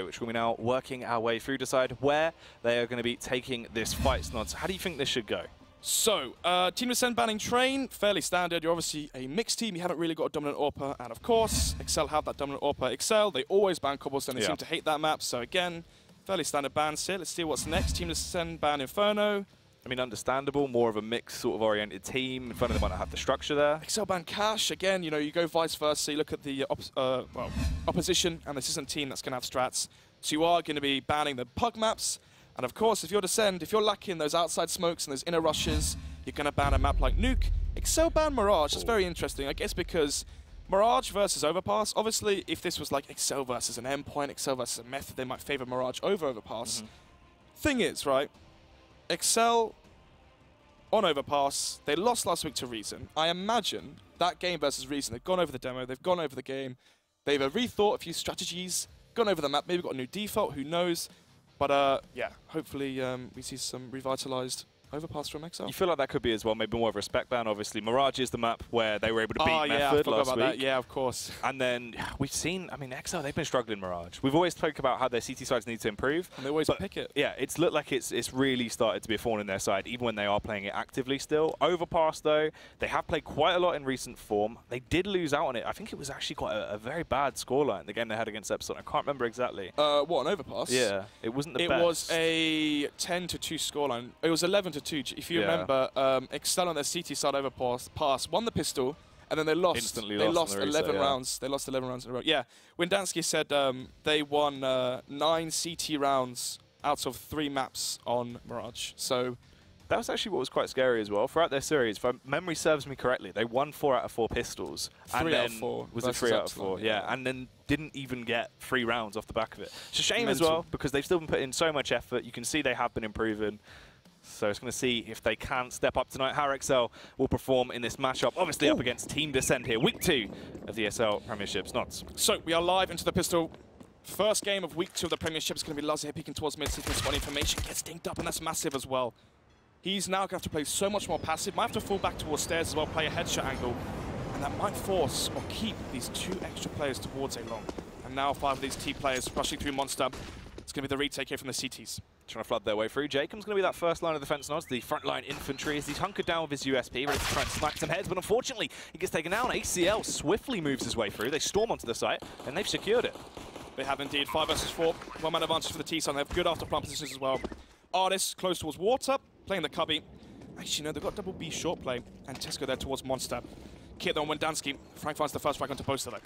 which we're now working our way through, decide where they are going to be taking this fight. Snods, how do you think this should go? So, Team exceL banning Train, fairly standard. You're obviously a mixed team. You haven't really got a dominant AWPer. And of course, exceL have that dominant AWPer. exceL, they always ban Cobblestone. They seem to hate that map. So again, fairly standard bans here. Let's see what's next. Team exceL ban Inferno. I mean, understandable, more of a mixed sort of oriented team. Inferno, they might not have the structure there. exceL ban Cash. Again, you know, you go vice versa. You look at the opposition, and this isn't a team that's going to have strats. So you are going to be banning the pug maps. And of course, if you're Descend, if you're lacking those outside smokes and those inner rushes, you're going to ban a map like Nuke. exceL ban Mirage. That's very interesting, I guess, because Mirage versus Overpass, obviously, if this was like exceL versus an endpoint, exceL versus a method, they might favor Mirage over Overpass. Thing is, right, exceL on Overpass, they lost last week to Reason. I imagine that game versus Reason, they've gone over the demo, they've gone over the game, they've rethought a few strategies, gone over the map, maybe got a new default, who knows. But yeah, hopefully we see some revitalized Overpass from exceL. You feel like that could be as well, maybe more of a respect ban. Obviously, Mirage is the map where they were able to beat Method last week. That. Yeah, of course. And then we've seen, I mean, exceL, they've been struggling Mirage. We've always spoken about how their CT sides need to improve. And they always pick it. Yeah, it's looked like it's really started to be a thorn in their side, even when they are playing it actively still. Overpass, though, they have played quite a lot in recent form. They did lose out on it. I think it was actually quite a very bad scoreline, the game they had against Epsilon. I can't remember exactly. What, an Overpass? Yeah, it wasn't the best. It was a 10-2 scoreline. It was 11-2, if you remember. exceL on their CT side Overpass won the pistol, and then they lost. Instantly they lost 11 rounds. They lost 11 rounds in a row. Yeah, Windansky said they won 9 CT rounds out of 3 maps on Mirage. So that was actually what was quite scary as well. Throughout their series, if memory serves me correctly, they won 4 out of 4 pistols. 3 out of 4. Was it 3 out of 4? Yeah, and then didn't even get 3 rounds off the back of it. It's a shame as well, because they've still been putting in so much effort. You can see they have been improving. So it's going to see if they can step up tonight. How exceL will perform in this matchup. Obviously up against Team Descend here. Week 2 of the ESL Premiership. Snods. So we are live into the pistol. First game of week 2 of the Premiership is going to be Lazar here peeking towards mid. Seeking spot information. Gets dinked up, and that's massive as well. He's now going to have to play so much more passive. Might have to fall back towards stairs as well, play a headshot angle. And that might force or keep these 2 extra players towards a long. And now 5 of these T players rushing through Monster. It's going to be the retake here from the CTs. Trying to flood their way through. Jacob's going to be that first line of defense, Nods, the front line infantry, as he's hunkered down with his USP, ready to try and snipe some heads, but unfortunately, he gets taken down. exceL swiftly moves his way through. They storm onto the site, and they've secured it. They have indeed. 5 versus 4. 1-man advantage for the T-side. They have good after-plant positions as well. Artist close towards Water, playing the cubby. Actually, no, they've got double B short play, and Tesco there towards Monster. Kit on Windansky. Frank finds the first frag onto Poster, though.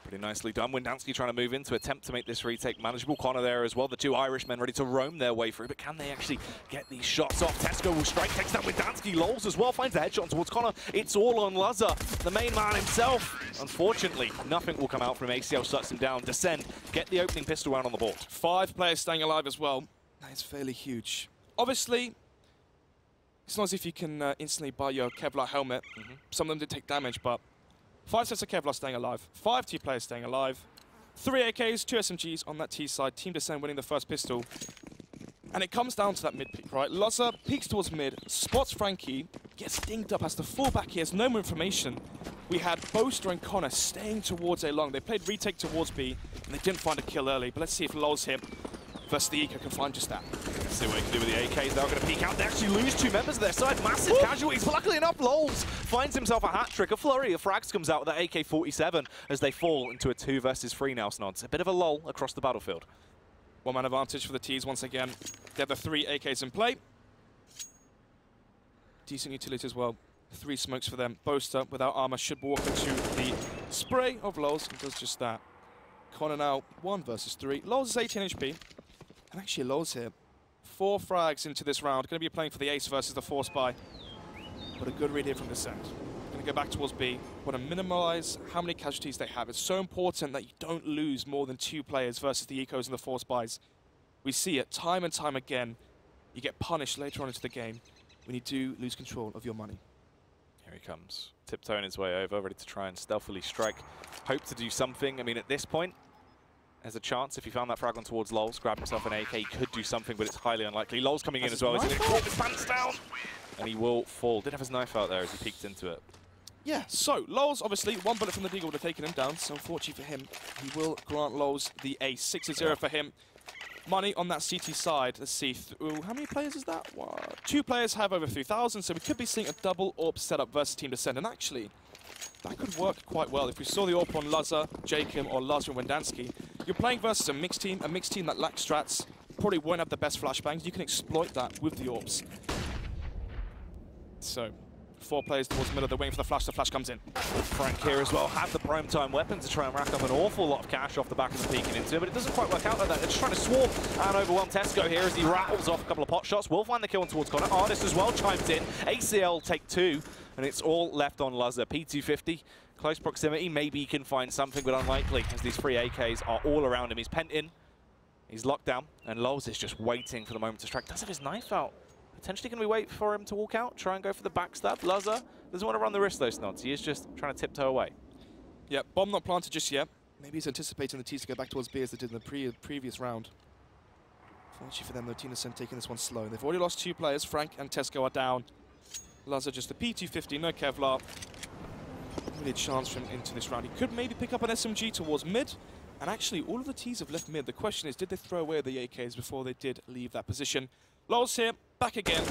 Pretty nicely done. Windansky trying to move in to attempt to make this retake manageable. Connor there as well. The 2 Irishmen ready to roam their way through, but can they actually get these shots off? Tesco will strike, takes down Windansky. Lols as well, finds the headshot towards Connor. It's all on Lazar, the main man himself. Unfortunately, nothing will come out from exceL, shuts him down. Descend, get the opening pistol round on the board. 5 players staying alive as well. That is fairly huge. Obviously, it's not as if you can instantly buy your Kevlar helmet. Some of them did take damage, but 5 sets of Kevlar staying alive, 5 T players staying alive, 3 AKs, 2 SMGs on that T side, Team Descend winning the first pistol. And it comes down to that mid peek, right? Lazar peeks towards mid, spots Frankie, gets dinged up, has to fall back, he has no more information. We had Boaster and Connor staying towards A long. They played retake towards B, and they didn't find a kill early, but let's see if Lol's here versus the Eco can find just that. Let's see what he can do with the AKs. They're going to peek out. They actually lose 2 members of their side. Massive casualties. Luckily enough, Lols finds himself a hat-trick. A flurry of frags comes out with that AK-47 as they fall into a 2 versus 3 now, Snods. A bit of a lull across the battlefield. 1-man advantage for the T's once again. They have the 3 AKs in play. Decent utility as well. 3 smokes for them. Boaster, without armor, should walk into the spray of Lols and does just that. Connor now 1 versus 3. Lols is 18 HP. And actually Lols here. 4 frags into this round. Going to be playing for the ace versus the 4 spy. But a good read here from Descend. Going to go back towards B. Want to minimize how many casualties they have. It's so important that you don't lose more than 2 players versus the ecos and the 4 spies. We see it time and time again. You get punished later on into the game when you do lose control of your money. Here he comes. Tiptoeing his way over, ready to try and stealthily strike. Hope to do something. I mean, at this point, there's a chance if he found that frag on towards Lols, grabbed himself an AK, he could do something, but it's highly unlikely. Lols coming in as well. He's going to drop his pants down, and he will fall. Did have his knife out there as he peeked into it. Yeah, so Lols, obviously, one bullet from the Deagle would have taken him down, so unfortunately for him, he will grant Lols the ace. 6-0 for him. Money on that CT side. Let's see, how many players is that? 2 players have over 3,000, so we could be seeing a double AWP setup versus Team Descent, and actually, that could work quite well. If we saw the AWP on Lazar, Jacob, or Lazar and Wendansky, you're playing versus a mixed team that lacks strats, probably won't have the best flashbangs. You can exploit that with the AWPs. So, 4 players towards the middle, they're waiting for the flash comes in. Frank here as well had the prime time weapon to try and rack up an awful lot of cash off the back of the peeking into, but it doesn't quite work out like that. They're just trying to swarm and overwhelm Tesco here as he rattles off a couple of pot shots. Will find the kill on towards Connor. Artist as well chimes in. exceL take 2, and it's all left on Lazar. P250, close proximity, maybe he can find something, but unlikely as these 3 AKs are all around him. He's pent in, he's locked down, and Lols is just waiting for the moment to strike. Does have his knife out. Potentially going to wait for him to walk out, try and go for the backstab. Lazar doesn't want to run the risk though, Snods. He is just trying to tiptoe away. Yeah, bomb not planted just yet. Maybe he's anticipating the T's to go back towards B as they did in the previous round. Fortunately for them, though, Team Descent taking this one slow. They've already lost 2 players. Frank and Tesco are down. Lazar just the P250, no Kevlar. Really a chance for him into this round. He could maybe pick up an SMG towards mid. And actually, all of the T's have left mid. The question is, did they throw away the AKs before they did leave that position? Lols here, back again.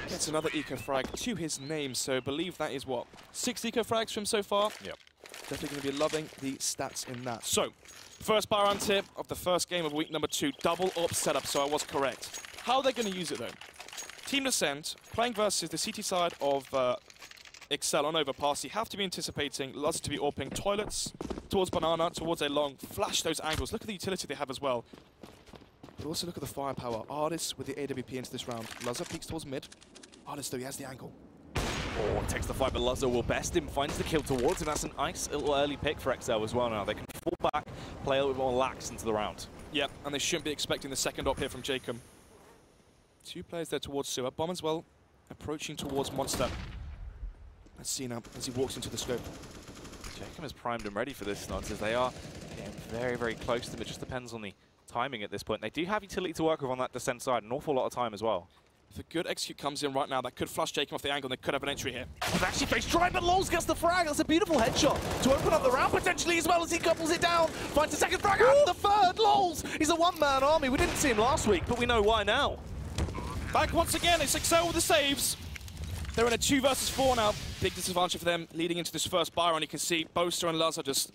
Gets another eco frag to his name, so I believe that is what? 6 eco frags from so far? Yep. Definitely going to be loving the stats in that. So, first buy round tip of the first game of week number 2, double AWP setup, so I was correct. How are they going to use it though? Team Descent, playing versus the CT side of exceL on overpass, you have to be anticipating Lazar to be AWPing toilets towards banana, towards a long, flash those angles. Look at the utility they have as well. But also look at the firepower. Artist with the AWP into this round. Lazar peeks towards mid. Artist, though, he has the angle. Oh, takes the fight, but Lazar will best him, finds the kill towards him. That's a nice little early pick for exceL as well now. They can fall back, play a little bit more lax into the round. Yeah, and they shouldn't be expecting the second op here from Jacob. 2 players there towards Sewer. Bomb as well, approaching towards Monster. Let's see now as he walks into the scope. Jacob is primed and ready for this, Snods, as they are getting very, very close to him. It just depends on the timing at this point. They do have utility to work with on that descent side, an awful lot of time as well. If a good execute comes in right now, that could flush Jacob off the angle and they could have an entry here. They've actually faced try, but Lols gets the frag. That's a beautiful headshot to open up the round potentially as well as he couples it down. Finds the second frag and the third. Lols, he's a one-man army. We didn't see him last week, but we know why now. Back once again, it's exceL with the saves. They're in a 2 versus 4 now. Big disadvantage for them leading into this first buy round. You can see Boaster and Lazar just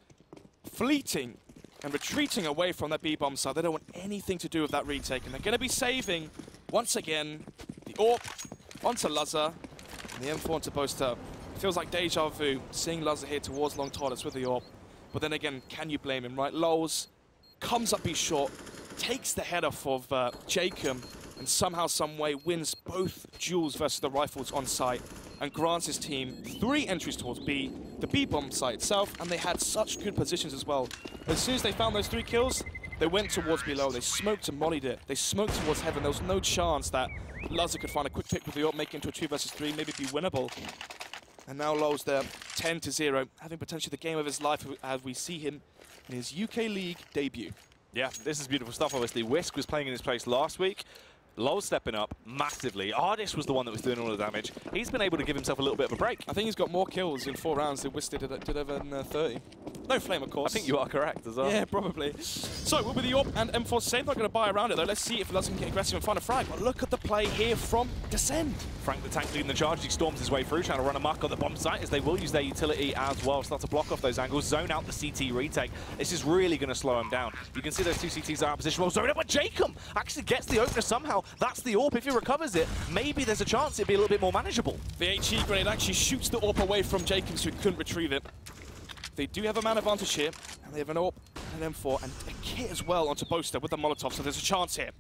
fleeting and retreating away from that B-bomb side. They don't want anything to do with that retake, and they're going to be saving, once again, the AWP onto Lazar, and the M4 onto Boaster. It feels like deja vu, seeing Lazar here towards long toilets with the AWP. But then again, can you blame him, right? Lols comes up, he's short, takes the head off of Jacob, and somehow, some way, wins both duels versus the rifles on site, and grants his team 3 entries towards B, the B-bomb site itself, and they had such good positions as well. As soon as they found those 3 kills, they went towards below. They smoked and mollied it. They smoked towards heaven. There was no chance that Lazar could find a quick pick with the AWP, make it into a 2 versus 3, maybe be winnable. And now Lols there, 10-0, having potentially the game of his life as we see him in his UK League debut. Yeah, this is beautiful stuff, obviously. Whisk was playing in his place last week. Lols stepping up massively. Artist was the one that was doing all the damage. He's been able to give himself a little bit of a break. I think he's got more kills in 4 rounds than Whisk did over in 30. No flame, of course. I think you are correct as well. Yeah, probably. So, we'll be the AWP and M4 save. They're going to buy around it, though. Let's see if Lazar can get aggressive and find a frag. But look at the play here from Descent. Frank the tank leading the charge. He storms his way through, trying to run amok on the bomb site, as they will use their utility as well. Start to block off those angles, zone out the CT retake. This is really going to slow him down. You can see those 2 CTs are out of position. Well, zone up, but Jacob actually gets the opener somehow. That's the AWP. If he recovers it, maybe there's a chance it'd be a little bit more manageable. The HE grenade actually shoots the AWP away from Jacob, so he couldn't retrieve it. They do have a man advantage here, and they have an AWP and an M4, and a kit as well onto Boaster with the Molotov, so there's a chance here.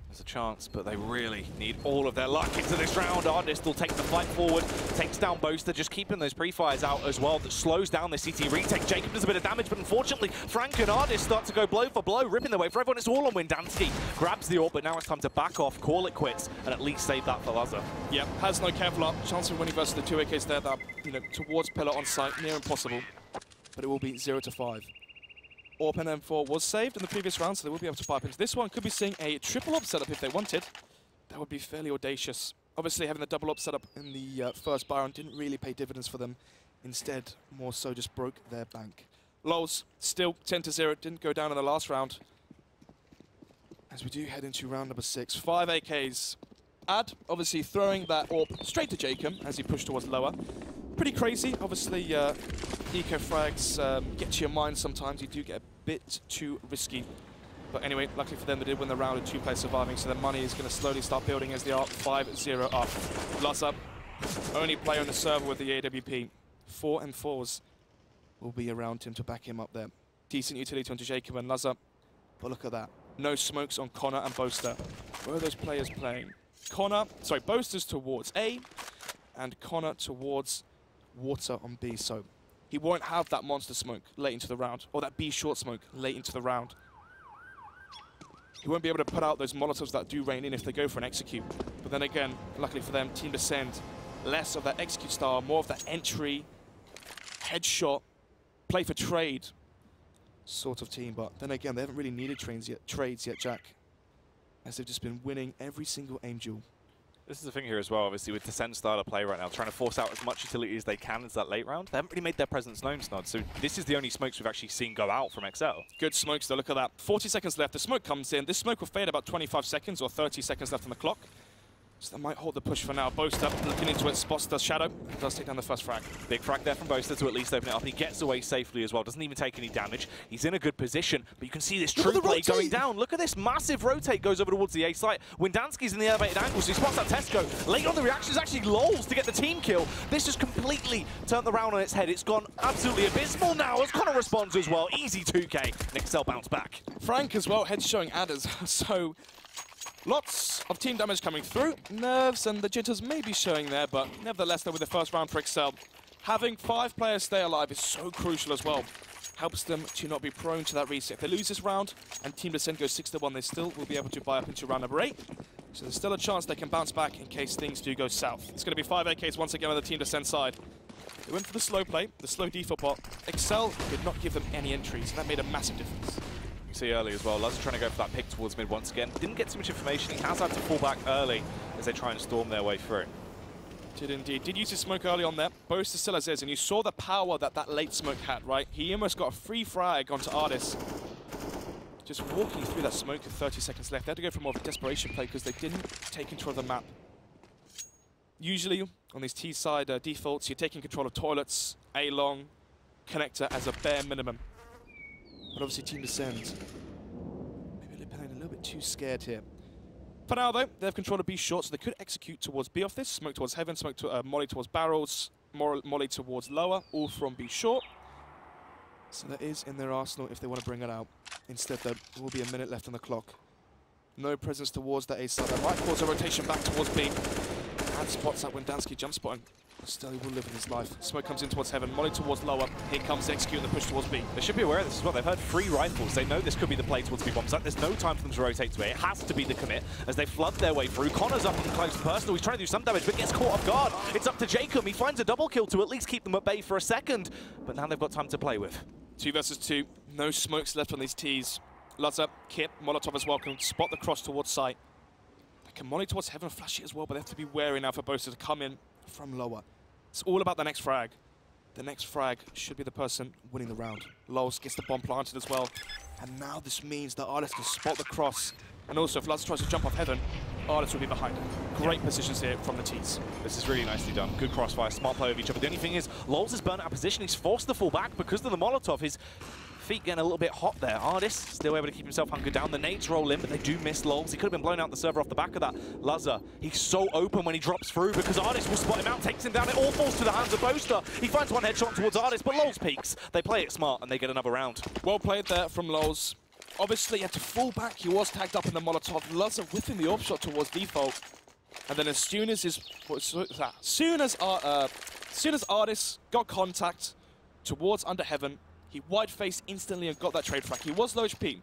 There's a chance, but they really need all of their luck into this round. Artist will take the fight forward, takes down Boaster, just keeping those pre-fires out as well. That slows down the CT retake. Jacob does a bit of damage, but unfortunately, Frank and Artist start to go blow for blow, ripping their way for everyone. It's all on Wendansky. Grabs the AWP, but now it's time to back off, call it quits, and at least save that for Lazar. Yeah, has no Kevlar. Chance of winning versus the 2 AKs there, that, towards pillar on site, near impossible. But it will be 0-5. AWP and M4 was saved in the previous round, so they will be able to pipe into this one. Could be seeing a triple AWP setup if they wanted. That would be fairly audacious. Obviously, having the double up setup in the first Byron didn't really pay dividends for them. Instead, more so just broke their bank. Lols, still 10-0, didn't go down in the last round. As we do head into round number 6, 5 AKs. Ad, obviously throwing that orb straight to Jacob as he pushed towards lower. Pretty crazy. Obviously, eco frags get to your mind sometimes. You do get a bit too risky. But anyway, luckily for them, they did win the round with 2 players surviving, so their money is going to slowly start building as they are 5-0 up. Lazza, only player on the server with the AWP. 4 and 4s will be around him to back him up there. Decent utility onto Jacob and Lazza, but look at that. No smokes on Connor and Boaster. Where are those players playing? Boaster's towards A, and Connor towards water on B, so he won't have that monster smoke late into the round, or that B short smoke late into the round. He won't be able to put out those Molotovs that do rain in if they go for an execute. But then again, luckily for them, Team Descend, less of that execute style, more of that entry, headshot, play for trade sort of team. But then again, they haven't really needed trades yet, Jack, as they've just been winning every single aim duel. This is the thing here as well, obviously, with Descend style of play right now, trying to force out as much utility as they can into that late round. They haven't really made their presence known, Snod, so this is the only smokes we've actually seen go out from exceL. Good smokes, though. Look at that. 40 seconds left. The smoke comes in. This smoke will fade about 25 seconds or 30 seconds left on the clock. So that might hold the push for now. Boaster looking into it, spots the shadow, and does take down the first frag. Big frag there from Boaster to at least open it up. He gets away safely as well, doesn't even take any damage. He's in a good position, but you can see this true play going down. Look at this massive rotate goes over towards the A site. Windansky's in the elevated angle, so he spots that Tesco. Late on the reaction is actually Lols to get the team kill. This has completely turned the round on its head. It's gone absolutely abysmal now as Connor responds as well. Easy 2K, and exceL bounce back. Frank as well, head showing adders, so lots of team damage coming through. Nerves and the jitters may be showing there, but nevertheless, though, with the first round for exceL, having 5 players stay alive is so crucial as well. Helps them to not be prone to that reset. If they lose this round and Team Descend goes 6-1, they still will be able to buy up into round number 8. So there's still a chance they can bounce back in case things do go south. It's going to be 5 AKs once again on the Team Descend side. They went for the slow play, the slow default pot. exceL did not give them any entries, and that made a massive difference. You see early as well, Lazza trying to go for that pick towards mid once again. Didn't get too much information. He has had to fall back early as they try and storm their way through. Did indeed. Did use his smoke early on there. Boaster still as is, and you saw the power that that late smoke had, right? He almost got a free frag onto Artis. Just walking through that smoke with 30 seconds left. They had to go for more of a desperation play because they didn't take control of the map. Usually, on these T-side defaults, you're taking control of toilets, A-long, connector as a bare minimum. But obviously Team Descend, maybe they're playing a little bit too scared here. For now though, they have control of B short, so they could execute towards B off this. Smoke towards heaven, smoke to molly towards barrels, molly towards lower, all from B short. So that is in their arsenal if they want to bring it out. Instead there will be a minute left on the clock. No presence towards that A side. That might cause a rotation back towards B. And spots that Windansky jump spotting. Still, he will live in his life. Smoke comes in towards heaven, molly towards lower. Here comes the execute and the push towards B. They should be aware of this as well. They've heard 3 rifles. They know this could be the play towards B bombs. There's no time for them to rotate to A. It has to be the commit as they flood their way through. Connor's up and close personal. He's trying to do some damage, but gets caught off guard. It's up to Jacob. He finds a double kill to at least keep them at bay for a second. But now they've got time to play with. 2 versus 2. No smokes left on these Ts. Lazza, Kip, Molotov as well can spot the cross towards site. They can molly towards heaven and flash it as well, but they have to be wary now for Boaster to come in from lower. It's all about the next frag. The next frag should be the person winning the round. Lols gets the bomb planted as well. And now this means that Artis can spot the cross. And also, if Lazza tries to jump off heaven, Artis will be behind him. Great positions here from the Ts. This is really nicely done. Good crossfire, smart play of each other. The only thing is, Lols has burnt out of position. He's forced to fall back because of the Molotov. His feet getting a little bit hot there. Artis still able to keep himself hunkered down. The nades roll in, but they do miss Lols. He could have been blown out the server off the back of that. Lazza, he's so open when he drops through because Artis will spot him out, takes him down. It all falls to the hands of Boaster. He finds one headshot towards Artis, but Lols peaks. They play it smart and they get another round. Well played there from Lols. Obviously, he had to fall back. He was tagged up in the Molotov. Lazza whipping the orb shot towards default. And then as soon as Artis got contact towards under heaven, he wide-faced instantly and got that trade frag. He was low HP.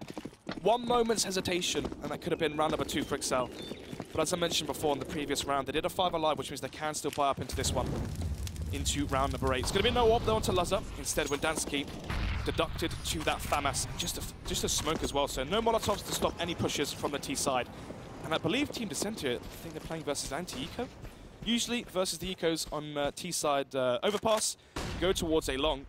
1 moment's hesitation, and that could have been round number 2 for exceL. But as I mentioned before in the previous round, they did a 5 alive, which means they can still buy up into this one, into round number 8. It's going to be no orb though onto Lazza. Instead, Windansky deducted to that FAMAS. Just a smoke as well, so no Molotovs to stop any pushes from the T side. And I believe Team Descent here, I think they're playing versus anti-eco. Usually versus the ecos on T-side overpass, go towards A long.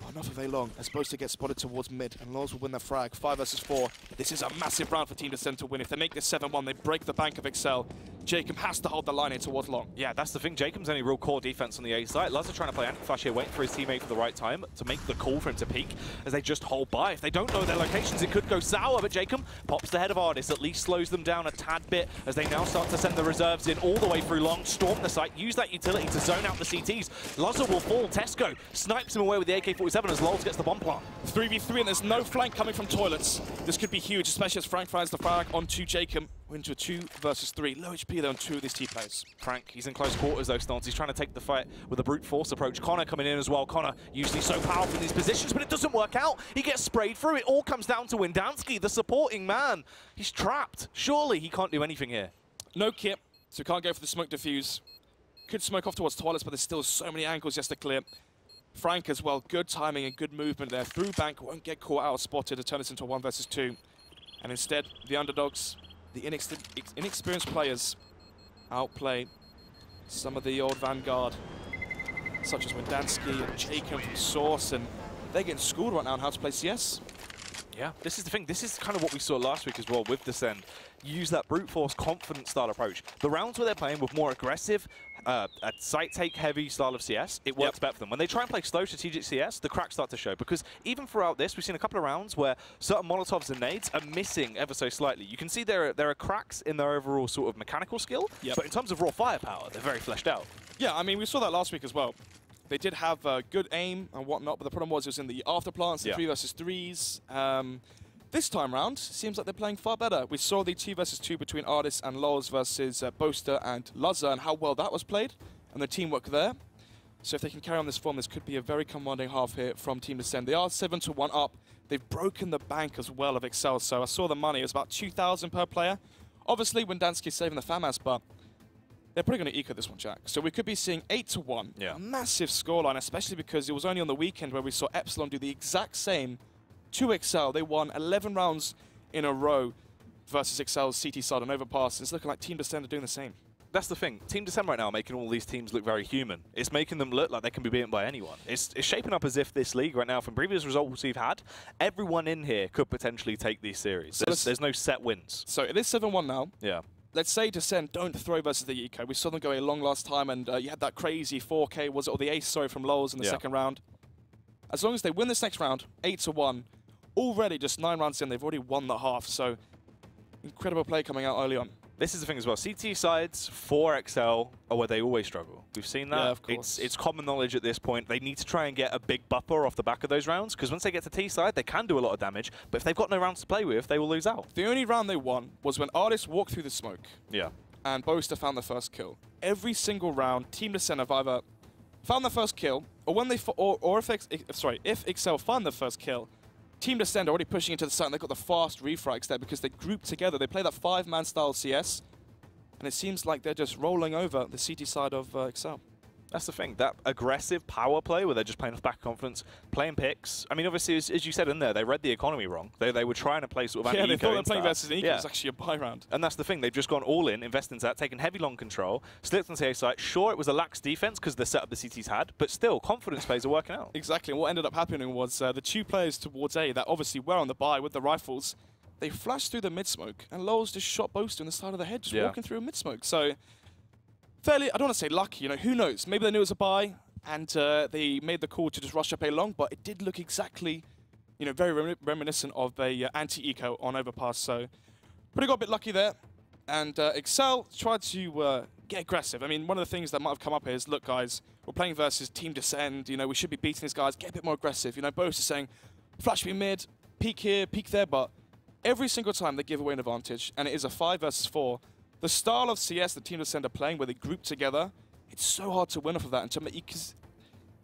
Enough of A long, as opposed to get spotted towards mid, and Laws will win the frag. 5 versus 4. This is a massive round for Team Descent to win. If they make this 7-1, they break the bank of exceL. Jacob has to hold the line here towards long. Yeah, that's the thing. Jacob's only real core defense on the A side. Luz are trying to play anti-flash here, waiting for his teammate for the right time to make the call for him to peek as they just hold by. If they don't know their locations, it could go sour, but Jacob pops the head of Artis, at least slows them down a tad bit as they now start to send the reserves in all the way through long, storm the site, use that utility to zone out the CTs. Luzzer will fall. Tesco snipes him away with the AK-47 as Lols gets the bomb plant. 3v3 and there's no flank coming from toilets. This could be huge, especially as Frank finds the frag onto Jacob. We're into a 2 versus 3. Low HP though on 2 of these T-players. Frank, he's in close quarters though, Stance. He's trying to take the fight with a brute force approach. Connor coming in as well. Connor usually so powerful in these positions, but it doesn't work out. He gets sprayed through. It all comes down to Windansky, the supporting man. He's trapped. Surely he can't do anything here. No kit, so can't go for the smoke diffuse. Could smoke off towards toilets, but there's still so many angles just to clear. Frank as well, good timing and good movement there. Through bank, won't get caught out or spotted to turn this into a 1 versus 2. And instead, the underdogs, the inexperienced players, outplay some of the old vanguard, such as Windansky and Jacob from Source, and they're getting schooled right now on how to play CS. Yeah, this is the thing. This is kind of what we saw last week as well with Descend. Use that brute force, confident style approach. The rounds where they're playing with more aggressive, a site take heavy style of CS, it works better for them. When they try and play slow strategic CS, the cracks start to show. Because even throughout this, we've seen a couple of rounds where certain Molotovs and nades are missing ever so slightly. You can see there are cracks in their overall sort of mechanical skill, but in terms of raw firepower, they're very fleshed out. Yeah, I mean, we saw that last week as well. They did have good aim and whatnot, but the problem was it was in the after plants, the 3 versus 3s. This time round, seems like they're playing far better. We saw the 2 versus 2 between Artis and Lols versus Boaster and Luzzer, and how well that was played, and the teamwork there. So if they can carry on this form, this could be a very commanding half here from Team Descend. They are 7-1 up. They've broken the bank as well of exceL, so I saw the money. It was about 2,000 per player. Obviously, Windansky's saving the FAMAS, but they're probably going to eco this one, Jack. So we could be seeing 8-1. Yeah. A massive scoreline, especially because it was only on the weekend where we saw Epsilon do the exact same to exceL. They won 11 rounds in a row versus exceL's CT side on overpass. It's looking like Team Descend are doing the same. That's the thing. Team Descend right now are making all these teams look very human. It's making them look like they can be beaten by anyone. It's shaping up as if this league right now, from previous results we've had, everyone in here could potentially take these series. So there's no set wins. So it is 7-1 now. Yeah. Let's say Descend don't throw versus the eco. We saw them go a long last time, and you had that crazy 4K, was it, or the ace, sorry, from Lols in the second round. As long as they win this next round, 8-1, already just 9 rounds in, they've already won the half, so incredible play coming out early on. This is the thing as well. CT sides for exceL are where they always struggle. We've seen that. Yeah, of course. It's common knowledge at this point. They need to try and get a big buffer off the back of those rounds, because once they get to T side, they can do a lot of damage, but if they've got no rounds to play with, they will lose out. The only round they won was when Artis walked through the smoke. Yeah. And Boaster found the first kill. Every single round, Team Descend have either found the first kill, or when they if exceL find the first kill, Team Descend are already pushing into the site, and they've got the fast refrags there because they group together. They play that 5-man style CS, and it seems like they're just rolling over the CT side of exceL. That's the thing, that aggressive power play where they're just playing off back confidence, playing picks. I mean, obviously, as you said in there, they read the economy wrong. They were trying to play sort of they thought they were playing that. versus eco. It was actually a buy round. And that's the thing, they've just gone all in, invested into that, taken heavy long control, slipped onto the A site. Sure, it was a lax defense because the setup the CTs had, but still, confidence plays are working out. Exactly, and what ended up happening was the 2 players towards A that obviously were on the buy with the rifles, they flashed through the mid-smoke, and Lols just shot Boaster in the side of the head, just walking through a mid-smoke. So, fairly, I don't want to say lucky, who knows? Maybe they knew it was a buy, and they made the call to just rush up A long, but it did look exactly, very reminiscent of a anti-eco on overpass. So, pretty got a bit lucky there. And exceL tried to get aggressive. I mean, one of the things that might have come up here is, look, guys, we're playing versus Team Descend. We should be beating these guys. Get a bit more aggressive. Boaster saying, flash me mid, peek here, peek there, but every single time they give away an advantage, and it is a 5 versus 4. The style of CS the Team Descend are playing, where they group together, it's so hard to win off of that, and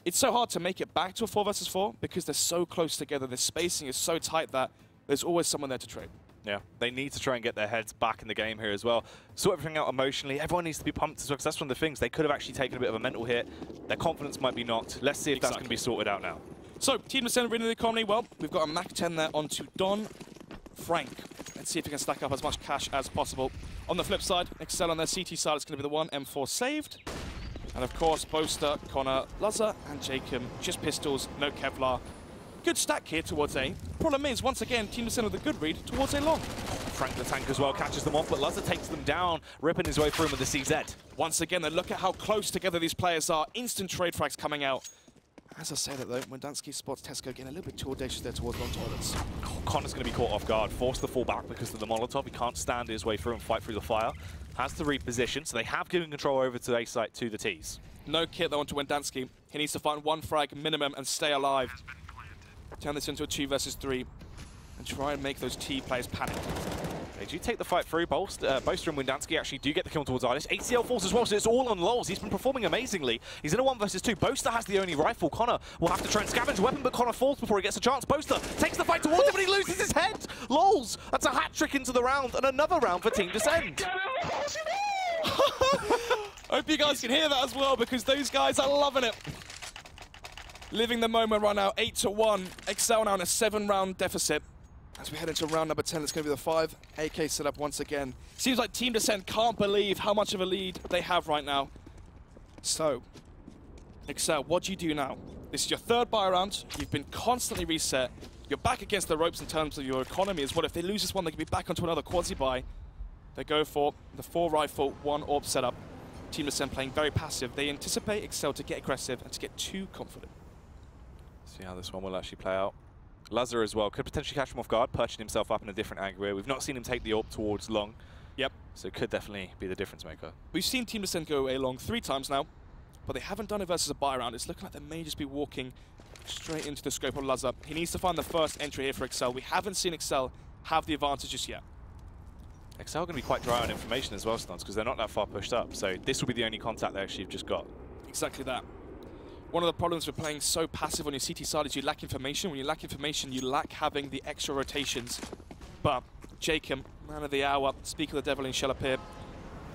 it's so hard to make it back to a 4 versus 4 because they're so close together. The spacing is so tight that there's always someone there to trade. Yeah, they need to try and get their heads back in the game here as well. Sort everything out emotionally. Everyone needs to be pumped as well, because that's one of the things. They could have actually taken a bit of a mental hit. Their confidence might be knocked. Let's see if that's going to be sorted out now. So, Team Descend winning the economy. Well, we've got a Mac 10 there onto Don. Frank. and see if he can stack up as much cash as possible. On the flip side, exceL on their CT side is going to be the one. M4 saved. And of course, Boaster, Connor, Lazar, and Jacob, just pistols, no Kevlar. Good stack here towards A. Problem is, once again, Team Descent with a good read towards A long. Frank the Tank as well catches them off, but Lazar takes them down, ripping his way through with the CZ. Once again, then look at how close together these players are. Instant trade frags coming out. As I say that though, Wendanski spots Tesco getting a little bit too audacious there towards long toilets. Oh, Connor's going to be caught off guard, forced to fall back because of the Molotov. He can't stand his way through and fight through the fire. Has to reposition, so they have given control over to A site to the Ts. No kit though onto Wendanski. He needs to find one frag minimum and stay alive. Turn this into a 2 versus 3 and try and make those T players panic. They do take the fight through. Boaster and Wendanski actually do get the kill towards Artis. exceL falls as well, so it's all on lols. He's been performing amazingly. He's in a 1 versus 2. Boaster has the only rifle. Connor will have to try and scavenge a weapon, but Connor falls before he gets a chance. Boaster takes the fight towards him, but he loses his head. Lols! That's a hat trick into the round, and another round for Team Descent. Hope you guys can hear that as well, because those guys are loving it. Living the moment right now, 8-1. exceL now in a 7-round deficit. As we head into round number 10, it's going to be the 5. AK set up once again. Seems like Team Descent can't believe how much of a lead they have right now. So, exceL, what do you do now? This is your 3rd buy round. You've been constantly reset. You're back against the ropes in terms of your economy as well. If they lose this one, they can be back onto another quasi-buy. They go for the 4 rifle, 1 AWP setup. Team Descent playing very passive. They anticipate exceL to get aggressive and to get too confident. See how this one will actually play out. Lazar as well could potentially catch him off guard, perching himself up in a different angle here. We've not seen him take the AWP towards long. Yep. So it could definitely be the difference maker. We've seen Team Descent go A long 3 times now, but they haven't done it versus a buy round. It's looking like they may just be walking straight into the scope of Lazar. He needs to find the first entry here for exceL. We haven't seen exceL have the advantage just yet. exceL going to be quite dry on information as well, Stons, because they're not that far pushed up. So this will be the only contact they actually have just got. Exactly that. One of the problems with playing so passive on your CT side is you lack information. When you lack information, you lack having the extra rotations. But Jacob, man of the hour, speak of the devil in shall appear.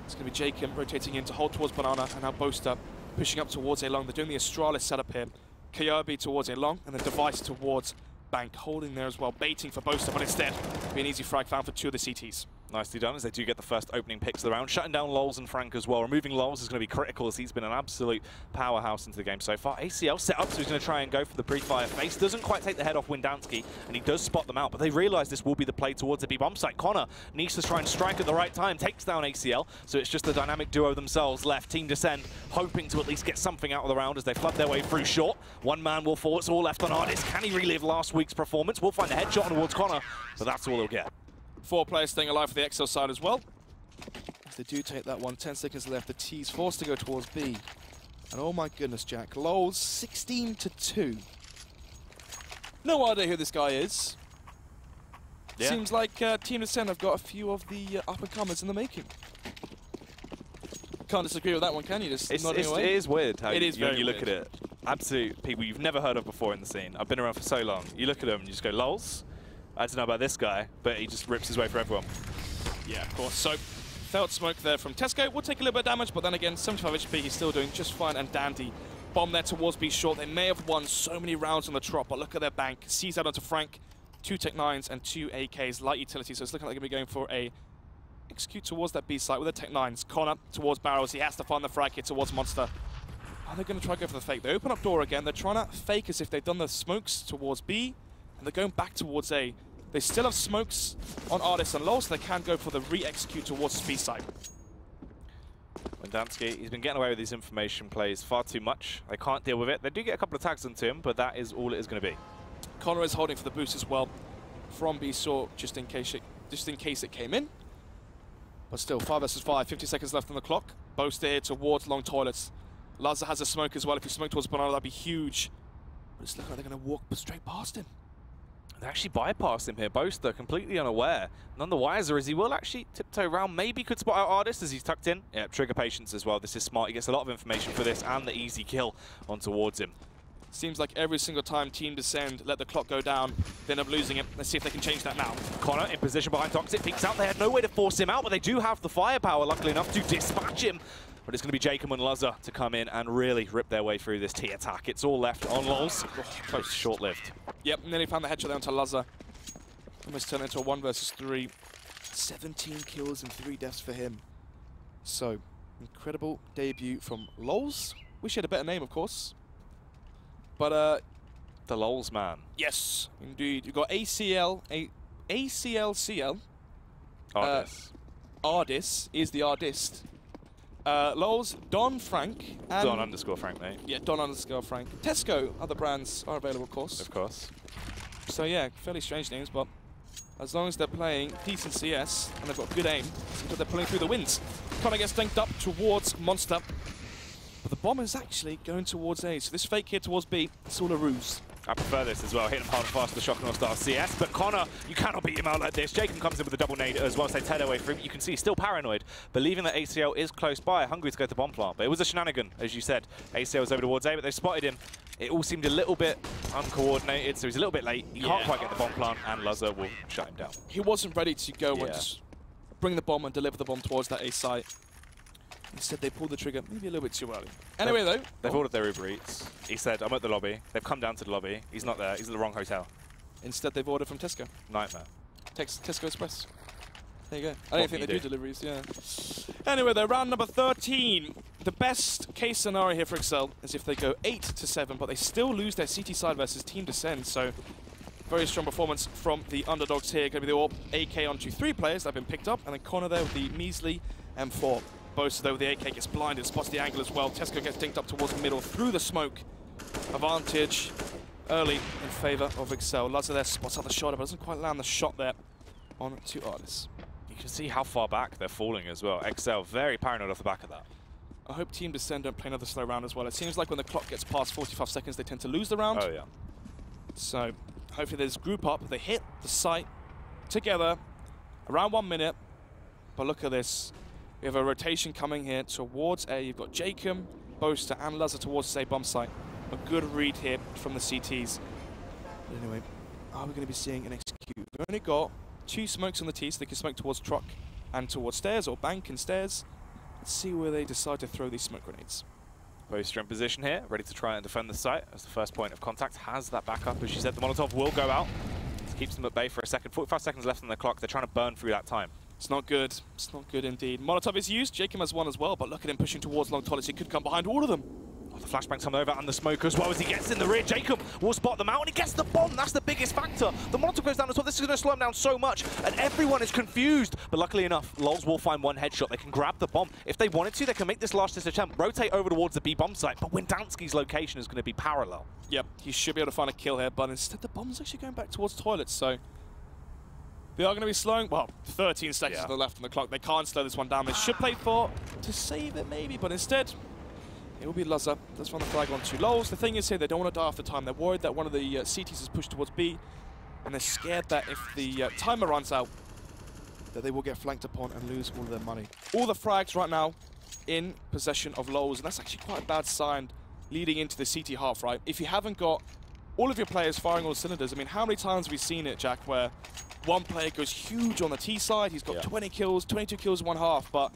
It's going to be Jacob rotating in to hold towards Banana, and now Boaster pushing up towards A long. They're doing the Astralis setup here. Kirby towards A long, and then Device towards Bank, holding there as well, baiting for Boaster, but instead, be an easy frag found for 2 of the CTs. Nicely done, as they do get the first opening picks of the round. Shutting down lols and Frank as well. Removing lols is going to be critical, as he's been an absolute powerhouse into the game so far. exceL set up, so he's going to try and go for the pre-fire face. Doesn't quite take the head off Wendanski, and he does spot them out, but they realise this will be the play towards the B bomb site. Connor needs to try and strike at the right time, takes down exceL, so it's just the dynamic duo themselves left. Team Descent hoping to at least get something out of the round as they flood their way through short. One man will fall, it's all left on Artis. Can he relive last week's performance? We'll find a headshot towards Connor, but that's all he'll get. 4 players staying alive for the exceL side as well. As they do take that one, 10 seconds left. The T's forced to go towards B. And oh my goodness, Jack. Lols 16-2. No idea who this guy is. Yeah. Seems like Team Descent have got a few of the up-and-comers in the making. Can't disagree with that one, can you? Just nodding away? It is weird how you look weird. at it. Absolute people you've never heard of before in the scene. I've been around for so long. You look at them and you just go, lols? I don't know about this guy, but he just rips his way for everyone. Yeah, of course. So, failed smoke there from Tesco. Will take a little bit of damage, but then again, 75 HP, he's still doing just fine and dandy. Bomb there towards B short. They may have won so many rounds on the trot, but look at their bank. Sees out onto Frank. 2 Tech 9s and 2 AKs, light utility, so it's looking like they're going to be going for a execute towards that B site with the Tech 9s. Connor towards barrels. He has to find the frag hit towards Monster. Are they going to try to go for the fake? They open up door again. They're trying to fake as if they've done the smokes towards B, and they're going back towards A. They still have smokes on Artis and lols, so they can go for the re-execute towards the B side. Wendanski, he's been getting away with these information plays far too much. They can't deal with it. They do get a couple of tags onto him, but that is all it is going to be. Connor is holding for the boost as well from B short, just in case it came in. But still, 5 versus 5, 50 seconds left on the clock. Boaster here towards long toilets. Lazar has a smoke as well. If you smoke towards Banana, that'd be huge. But it's looking like they're going to walk straight past him. They actually bypassed him here. Boaster completely unaware. None the wiser as he will actually tiptoe around. Maybe could spot out Artis as he's tucked in. Yeah, trigger patience as well. This is smart. He gets a lot of information for this and the easy kill on towards him. Seems like every single time Team Descend let the clock go down, they end up losing it. Let's see if they can change that now. Connor in position behind Toxic. Peeks out. They had no way to force him out, but they do have the firepower, luckily enough, to dispatch him. But it's going to be Jacob and Lazar to come in and really rip their way through this T attack. It's all left on lols. Close, short-lived. Yep, nearly found the headshot there onto Lazar. Almost turned into a 1 versus 3. 17 kills and 3 deaths for him. So, incredible debut from Lols. Wish he had a better name, of course. But, the Lols man. yes, indeed. You've got ACL, ACLCL. Ardis. Ardis is the artist. Lols, Don Frank. And Don_Frank, mate. yeah, Don_Frank. Tesco, other brands are available, of course. Of course. So yeah, fairly strange names, but as long as they're playing decent CS and they've got good aim, so they're pulling through the wins. Connor gets dinked up towards Monster, but the bomb is actually going towards A. So this fake here towards B, it's all a ruse. I prefer this as well. Hit him hard and fast with the Shock and Star CS. But Connor, you cannot beat him out like this. Jacob comes in with a double nade as well as they tear their way through. You can see he's still paranoid, believing that ACL is close by, hungry to go to bomb plant. But it was a shenanigan, as you said. ACL was over towards A, but they spotted him. It all seemed a little bit uncoordinated, so he's a little bit late. He can't quite get the bomb plant, and Luzza will shut him down. He wasn't ready to go and just bring the bomb and deliver the bomb towards that A site. Instead, they pulled the trigger maybe a little bit too early. Anyway, though. They've ordered their Uber Eats. He said, I'm at the lobby. They've come down to the lobby. He's not there. He's at the wrong hotel. Instead, they've ordered from Tesco. Nightmare. Tesco Express. There you go. I don't think they do deliveries, yeah. Anyway, though, round number 13. The best case scenario here for exceL is if they go 8-7, but they still lose their CT side versus Team Descend. So, very strong performance from the underdogs here. Going to be the AWP AK onto 3 players that have been picked up, and then Connor there with the measly M4. Both, though, the AK gets blinded, spots the angle as well. Tesco gets dinked up towards the middle through the smoke. Advantage early in favour of exceL. Luzza there spots out the shoulder, but doesn't quite land the shot there on to Ardis. You can see how far back they're falling as well. exceL very paranoid off the back of that. I hope Team Descend don't play another slow round as well. It seems like when the clock gets past 45 seconds, they tend to lose the round. Oh, yeah. So hopefully they just group up. They hit the site together around 1 minute. But look at this. We have a rotation coming here towards A. You've got Jacob, Boaster, and Luzza towards A bomb site. A good read here from the CTs. But anyway, are we going to be seeing an execute? We've only got 2 smokes on the T, so they can smoke towards truck and towards stairs, or bank and stairs. Let's see where they decide to throw these smoke grenades. Boaster in position here, ready to try and defend the site as the first point of contact. Has that backup. As you said, the Molotov will go out. This keeps them at bay for a second. 45 seconds left on the clock. They're trying to burn through that time. It's not good. It's not good indeed. Molotov is used. Jacob has one as well, but look at him pushing towards long toilets. He could come behind all of them. Oh, the flashbang's coming over and the smoke as well as he gets in the rear. Jacob will spot them out and he gets the bomb. That's the biggest factor. The Molotov goes down as well. This is going to slow him down so much and everyone is confused. But luckily enough, Lols will find one headshot. They can grab the bomb. If they wanted to, they can make this last attempt, rotate over towards the B bomb site. But Windansky's location is going to be parallel. Yep, he should be able to find a kill here, but instead the bomb's actually going back towards toilets, so they are going to be slowing, well, 13 seconds to the left on the clock. They can't slow this one down. They should play for to save it maybe, but instead, it will be Luzza. Let's run the flag on to Lols. The thing is here, they don't want to die after time. They're worried that one of the CTs is pushed towards B, and they're scared that if the timer runs out, that they will get flanked upon and lose all of their money. All the frags right now in possession of Lols, and that's actually quite a bad sign leading into the CT half, right? If you haven't got all of your players firing all cylinders, I mean, how many times have we seen it, Jack, where one player goes huge on the T side, he's got 20 kills, 22 kills in one half, but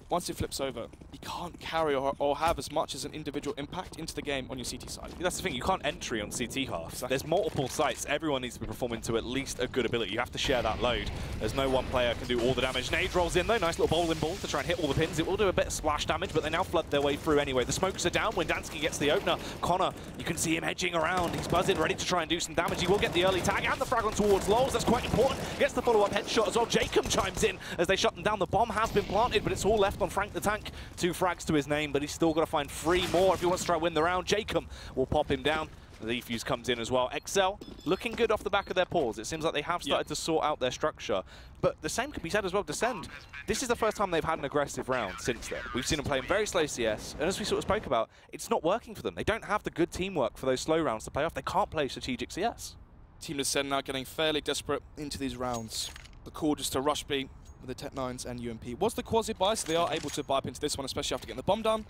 once it flips over, you can't carry or have as much as an individual impact into the game on your CT side. That's the thing, you can't entry on CT half. Exactly. There's multiple sites, everyone needs to be performing to at least a good ability. You have to share that load, as no one player can do all the damage. Nade rolls in though, nice little bowling ball to try and hit all the pins. It will do a bit of splash damage, but they now flood their way through anyway. The smokes are down, Windansky gets the opener. Connor, you can see him edging around. He's buzzing, ready to try and do some damage. He will get the early tag and the frag on towards Lols. That's quite important. Gets the follow-up headshot as well. Jacob chimes in as they shut them down. The bomb has been planted, but it's all left on Frank the Tank. 2 frags to his name, but he's still got to find 3 more if he wants to try and win the round. Jacob will pop him down. The defuse comes in as well. exceL looking good off the back of their paws. It seems like they have started to sort out their structure. But the same can be said as well, Descend. This is the first time they've had an aggressive round since then. We've seen them playing very slow CS, and as we sort of spoke about, it's not working for them. They don't have the good teamwork for those slow rounds to play off. They can't play strategic CS. Team Descend now getting fairly desperate into these rounds. The call just to rush B with the Tech-9s and UMP. Was the quasi-buy, so they are able to buy up into this one, especially after getting the bomb down,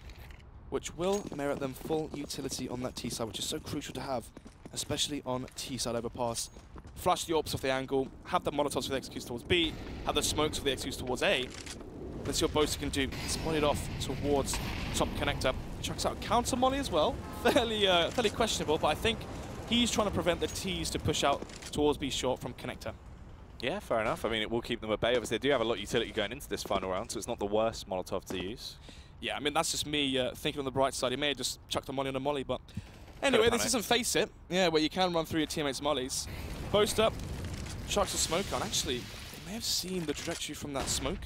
which will merit them full utility on that T side, which is so crucial to have, especially on T side overpass. Flush the AWPs off the angle, have the Molotovs for the executes towards B, have the smokes for the executes towards A. Let's see what Boaster can do. Spawn it off towards top connector. Chucks out a counter molly as well. Fairly questionable, but I think he's trying to prevent the T's to push out towards B short from connector. Yeah, fair enough. I mean, it will keep them at bay. Obviously, they do have a lot of utility going into this final round, so it's not the worst Molotov to use. Yeah, I mean, that's just me thinking on the bright side. He may have just chucked the molly on a molly, but anyway, this isn't Face It, yeah, where you can run through your teammates' mollies. Post up, chucks a smoke on. Actually, they may have seen the trajectory from that smoke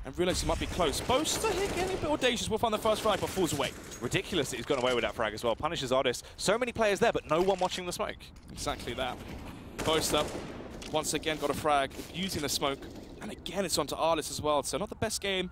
and realised it might be close. Boaster here getting a bit audacious. We'll find the first frag, but falls away. Ridiculous that he's gone away with that frag as well. Punishes Artis. So many players there, but no one watching the smoke. Exactly that. Post up, once again got a frag using the smoke. And again, it's onto Artis as well. So not the best game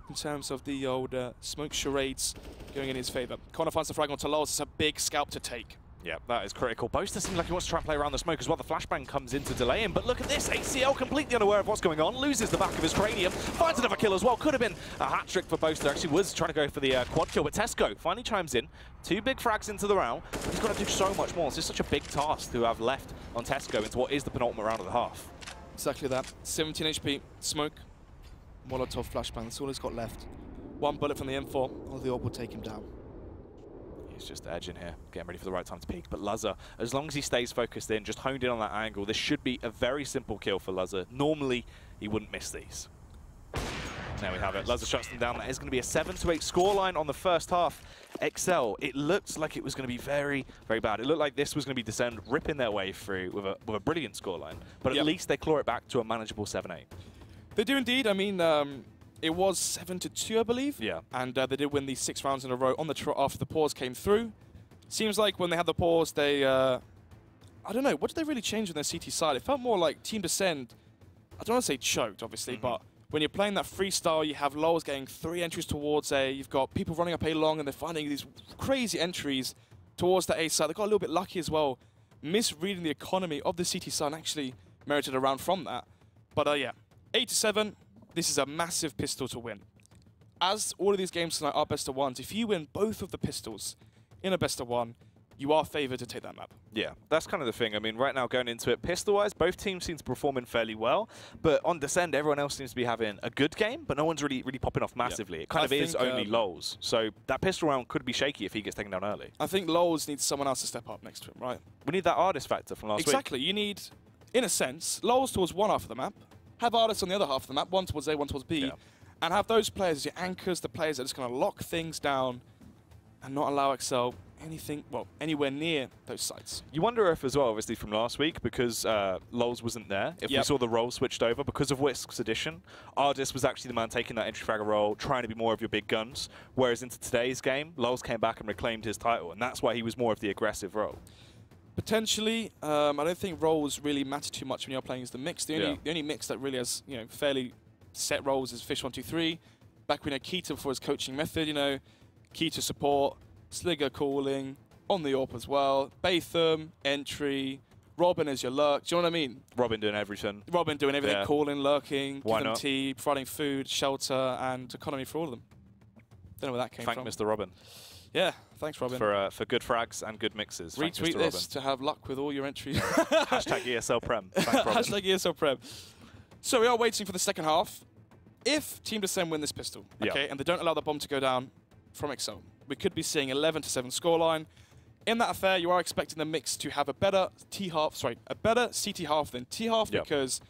in terms of the old smoke charades going in his favour. Connor finds the frag onto Lols. It's a big scalp to take. Yeah, that is critical. Boaster seems like he wants to try and play around the smoke as well. The flashbang comes in to delay him, but look at this. exceL completely unaware of what's going on, loses the back of his cranium, finds another kill as well. Could have been a hat-trick for Boaster. Actually was trying to go for the quad kill, but Tesco finally chimes in. 2 big frags into the round. He's got to do so much more. This is such a big task to have left on Tesco into what is the penultimate round of the half. Exactly that. 17 HP, smoke, Molotov flashbang. That's all he's got left. 1 bullet from the M4, or the orb will take him down. He's just edging here, getting ready for the right time to peek. But Luzza, as long as he stays focused in, just honed in on that angle, this should be a very simple kill for Luzza. Normally, he wouldn't miss these. There we have it. Luzza shuts them down. That is going to be a 7-8 scoreline on the first half. exceL, it looked like it was going to be very, very bad. It looked like this was going to be Descend ripping their way through with a brilliant scoreline. But at least they claw it back to a manageable 7-8. They do indeed. I mean, it was 7-2, I believe. Yeah. And they did win these 6 rounds in a row on the trot after the pause came through. Seems like when they had the pause, they, I don't know, what did they really change on their CT side? It felt more like Team Descend, I don't want to say choked, obviously, but when you're playing that freestyle, you have Lols getting 3 entries towards A, you've got people running up A long, and they're finding these crazy entries towards the A side. They got a little bit lucky as well, misreading the economy of the CT side, and actually merited a round from that. But yeah, 8-7, this is a massive pistol to win. As all of these games tonight are best of ones, if you win both of the pistols in a best of one, you are favoured to take that map. Yeah, that's kind of the thing. I mean, right now going into it, pistol-wise, both teams seem to be performing fairly well. But on Descend, everyone else seems to be having a good game, but no one's really popping off massively. It kind of is only Lols. So that pistol round could be shaky if he gets taken down early. I think Lols needs someone else to step up next to him, right? We need that Artist factor from last week. Exactly. You need, in a sense, Lols towards one half of the map, have Artists on the other half of the map, one towards A, one towards B, and have those players as your anchors, the players that are just going to lock things down and not allow exceL anything, well, anywhere near those sites. You wonder if, as well, obviously from last week, because Lols wasn't there, if we saw the role switched over, because of Whisk's addition, Ardis was actually the man taking that entry fragger role, trying to be more of your big guns, whereas into today's game, Lols came back and reclaimed his title, and that's why he was more of the aggressive role. Potentially, I don't think roles really matter too much when you're playing as the mix. The only mix that really has, fairly set roles is Fish 1-2-3. Back when Keita for his coaching method, Keita support, Sligger calling, on the AWP as well, Batham, entry, Robin as your lurk. Do you know what I mean? Robin doing everything. Robin doing everything, calling, lurking, Why giving them not? tea, providing food, shelter, and economy for all of them. Don't know where that came from. Thank Mr. Robin. Yeah, thanks, Robin. For good frags and good mixes. Retweet this to have luck with all your entries. Hashtag ESL Prem. Thanks, Robin. Hashtag ESL Prem. So we are waiting for the second half. If Team Descend win this pistol, and they don't allow the bomb to go down from exceL, we could be seeing 11-7 scoreline. In that affair, you are expecting the mix to have a better a better CT half than T half because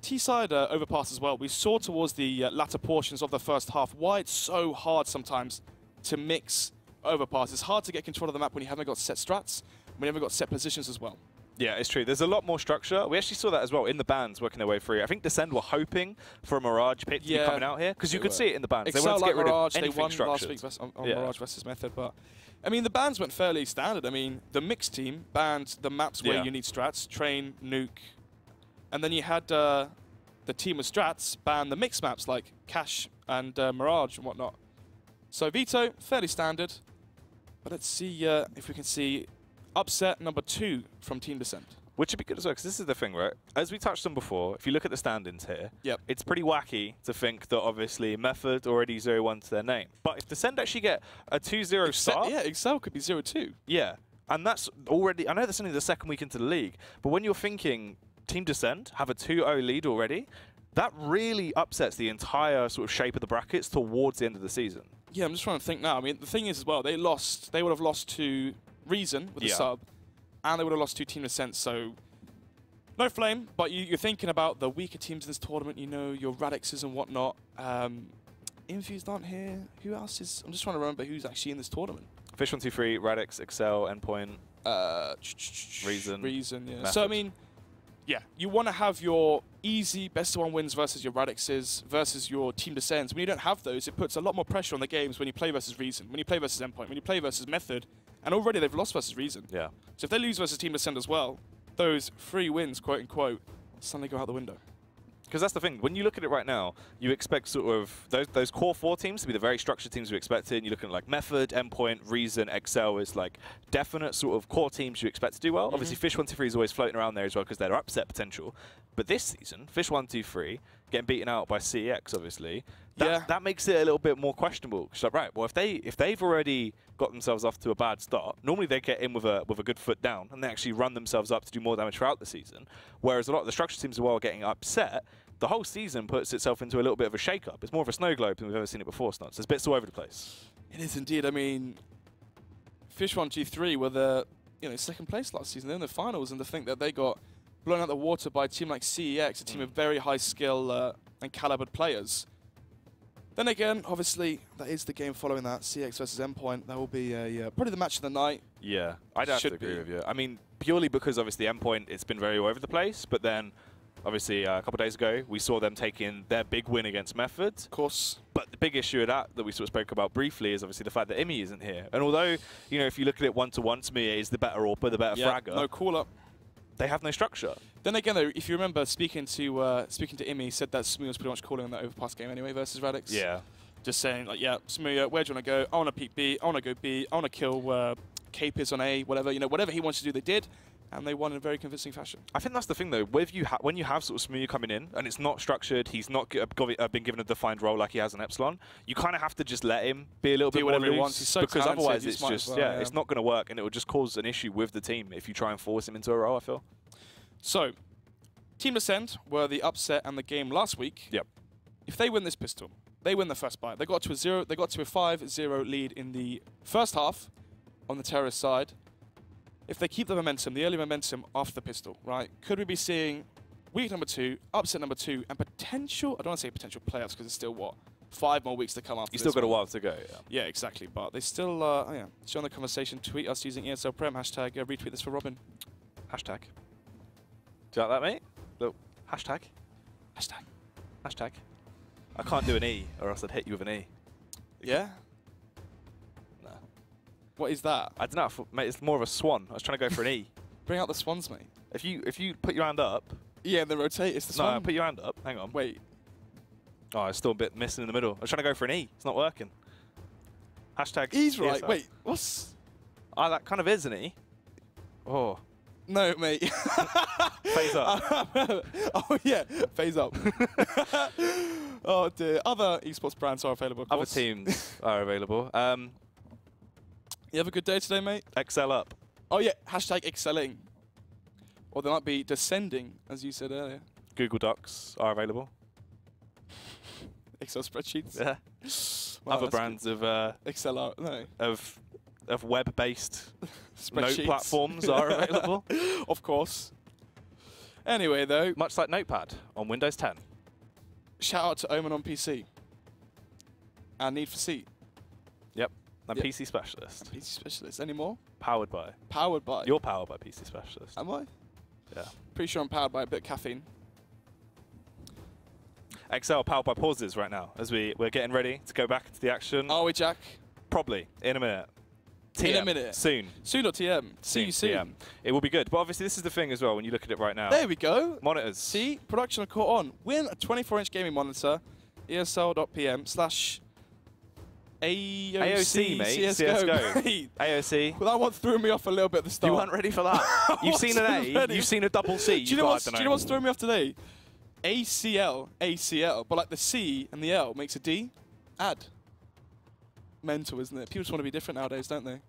T side overpass as well. We saw towards the latter portions of the first half why it's so hard sometimes to mix overpass. It's hard to get control of the map when you haven't got set strats, when you haven't got set positions as well. Yeah, it's true. There's a lot more structure. We actually saw that as well in the bands working their way through. I think Descend were hoping for a Mirage pick to be coming out here because you could see it in the bands. exceL They wanted to get rid Mirage, of anything they won structured. last week on Mirage versus Method, but I mean the bands went fairly standard. I mean the mixed team banned the maps where you need strats, train, nuke, and then you had the team with strats ban the mixed maps like Cash and Mirage and whatnot. So Veto, fairly standard, but let's see if we can see upset number 2 from Team Descend. Which would be good as well, because this is the thing, right? As we touched on before, if you look at the stand-ins here, it's pretty wacky to think that obviously Method already 0-1 to their name. But if Descend actually get a 2-0 start... Yeah, exceL could be 0-2. Yeah, and that's already... I know that's only the second week into the league, but when you're thinking Team Descend have a 2-0 lead already, that really upsets the entire sort of shape of the brackets towards the end of the season. Yeah, I'm just trying to think now. I mean, the thing is as well, they would have lost to Reason with the sub, and they would have lost to Team Descent, so No flame, but you're thinking about the weaker teams in this tournament, you know, your Radixes and whatnot. Infused aren't here. Who else is... I'm just trying to remember who's actually in this tournament. Fish123, Radix, exceL, Endpoint, Reason, yeah. Method. So, I mean, yeah, you want to have your easy best-of-1 wins versus your Radixes versus your Team Descends. When you don't have those, it puts a lot more pressure on the games when you play versus Reason, when you play versus Endpoint, when you play versus Method, and already they've lost versus Reason. Yeah. So if they lose versus Team Descend as well, those 3 wins, quote-unquote, suddenly go out the window. Because that's the thing, when you look at it right now, you expect sort of those core 4 teams to be the very structured teams you expected. And you're looking at like Method, Endpoint, Reason, exceL is like definite sort of core teams you expect to do well. Obviously, Fish123 is always floating around there as well because they're upset potential. But this season, Fish123 getting beaten out by CEX, obviously, that makes it a little bit more questionable. It's like, right, well, if they've already got themselves off to a bad start, normally they get in with a good foot down and they actually run themselves up to do more damage throughout the season. Whereas a lot of the structured teams as well are getting upset. The whole season puts itself into a little bit of a shake-up. It's more of a snow globe than we've ever seen it before, Snuts. There's bits all over the place. It is indeed. I mean, Fish123 were the second place last season. They're in the finals, and to think that they got blown out the water by a team like CEX, a team of very high skill and calibered players. Then again, obviously, that is the game following that, CEX versus Endpoint. That will be probably the match of the night. Yeah, I'd have to agree with you. I mean, purely because obviously Endpoint, it's been very all over the place, but then obviously, a couple of days ago, we saw them taking their big win against Method. Of course. But the big issue of that we sort of spoke about briefly is obviously the fact that Imi isn't here. And although, if you look at it one-to-one, Smia is the better AWPer, the better fragger. No call-up. They have no structure. Then again, though, if you remember speaking to Imi, he said that Smia was pretty much calling on that overpass game anyway versus Radix. Yeah. Just saying, like, yeah, Smia, where do you want to go? I want to peek B, I want to go B, I want to kill Capers on A, whatever. Whatever he wants to do, they did. And they won in a very convincing fashion. I think that's the thing, though. When you have sort of Smooth coming in, and it's not structured, he's not been given a defined role like he has in Epsilon, you kind of have to just let him be a little bit more whatever loose. he wants. He's so because talented, otherwise it's just, it's not going to work, and it will just cause an issue with the team if you try and force him into a role, I feel. So, Team Ascent were the upset and the game last week. Yep. If they win this pistol, they win the first bite. They got to a 5-0 lead in the first half on the terrorist side. If they keep the momentum, the early momentum after the pistol, right, could we be seeing week number 2, upset number 2, and potential, I don't want to say potential playoffs because it's still, 5 more weeks to come after You still got a while to go, yeah. Yeah, exactly. But they still, join the conversation. Tweet us using ESL Prem, hashtag, retweet this for Robin. Hashtag. Do you like that, mate? Look, hashtag. Hashtag. Hashtag. I can't do an E, or else I'd hit you with an E. Yeah? What is that? I don't know, mate. It's more of a swan. I was trying to go for an E. Bring out the swans, mate. If you put your hand up. Yeah, then rotate. It's the swan. No, put your hand up. Hang on. Wait. Oh, it's still a bit missing in the middle. I was trying to go for an E. It's not working. Hashtag. E's right. ESL. Wait, what's? Oh, that kind of is an E. Oh. No, mate. Phase up. Oh yeah, phase up. Oh dear. Other esports brands are available. Of Other course. teams are available. You have a good day today, mate? exceL up. Oh yeah, hashtag excelling. Or they might be descending, as you said earlier. Google Docs are available. Excel spreadsheets. Yeah. Wow, Other brands good. of Excel art, no. of web-based note Spreadsheets. platforms are available. Of course. Anyway, though, Much like Notepad on Windows 10. shout out to Omen on PC. And Need for Seat. Yep. And Yep. PC Specialist. PC Specialist. Any more? Powered by. Powered by. You're powered by PC Specialist. Am I? Yeah. Pretty sure I'm powered by a bit of caffeine. exceL powered by pauses right now as we're getting ready to go back into the action. Are we, Jack? Probably in a minute. TM, In a minute. Soon. Soon.tm. See you soon. TM. It will be good. But obviously this is the thing as well when you look at it right now. There we go. Monitors. See, production caught on. Win a 24-inch gaming monitor. ESL.pm / AOC, mate. CSGO. Mate. AOC. Well, that one threw me off a little bit at the start. You weren't ready for that. You've seen an A. ready. You've seen a double C. Do you know what's throwing me off today? ACL, but like the C and the L makes a D. Add. Mental, isn't it? People just want to be different nowadays, don't they?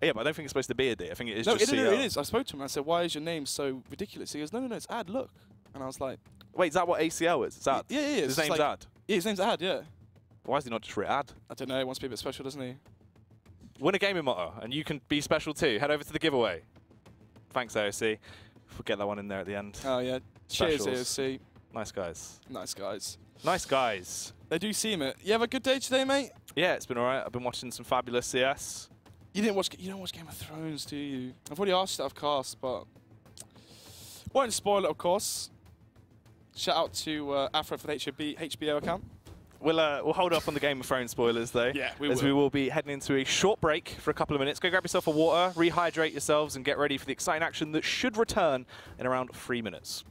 Yeah, but I don't think it's supposed to be a D. I think it is No, just CL. it is. I spoke to him and I said, why is your name so ridiculous? He goes, no, it's Ad, look. And I was like... Wait, is that what ACL is? It's Ad? Yeah. His name's like, Ad? Yeah, his name's Ad, yeah. Why is he not just written Ad? I don't know, he wants to be a bit special, doesn't he? Win a gaming motto, and you can be special too. Head over to the giveaway. Thanks, AOC. We'll get that one in there at the end. Oh, yeah. Cheers, Specials. ESC. Nice guys. Nice guys. Nice guys. They do seem it. You have a good day today, mate? Yeah, it's been all right. I've been watching some fabulous CS. You don't watch Game of Thrones, do you? I've already asked you that, of course, but won't spoil it, of course. Shout out to Afro for the HBO account. We'll hold off on the Game of Thrones spoilers, though. Yeah, we will be heading into a short break for a couple of minutes. Go grab yourself a water, rehydrate yourselves, and get ready for the exciting action that should return in around 3 minutes.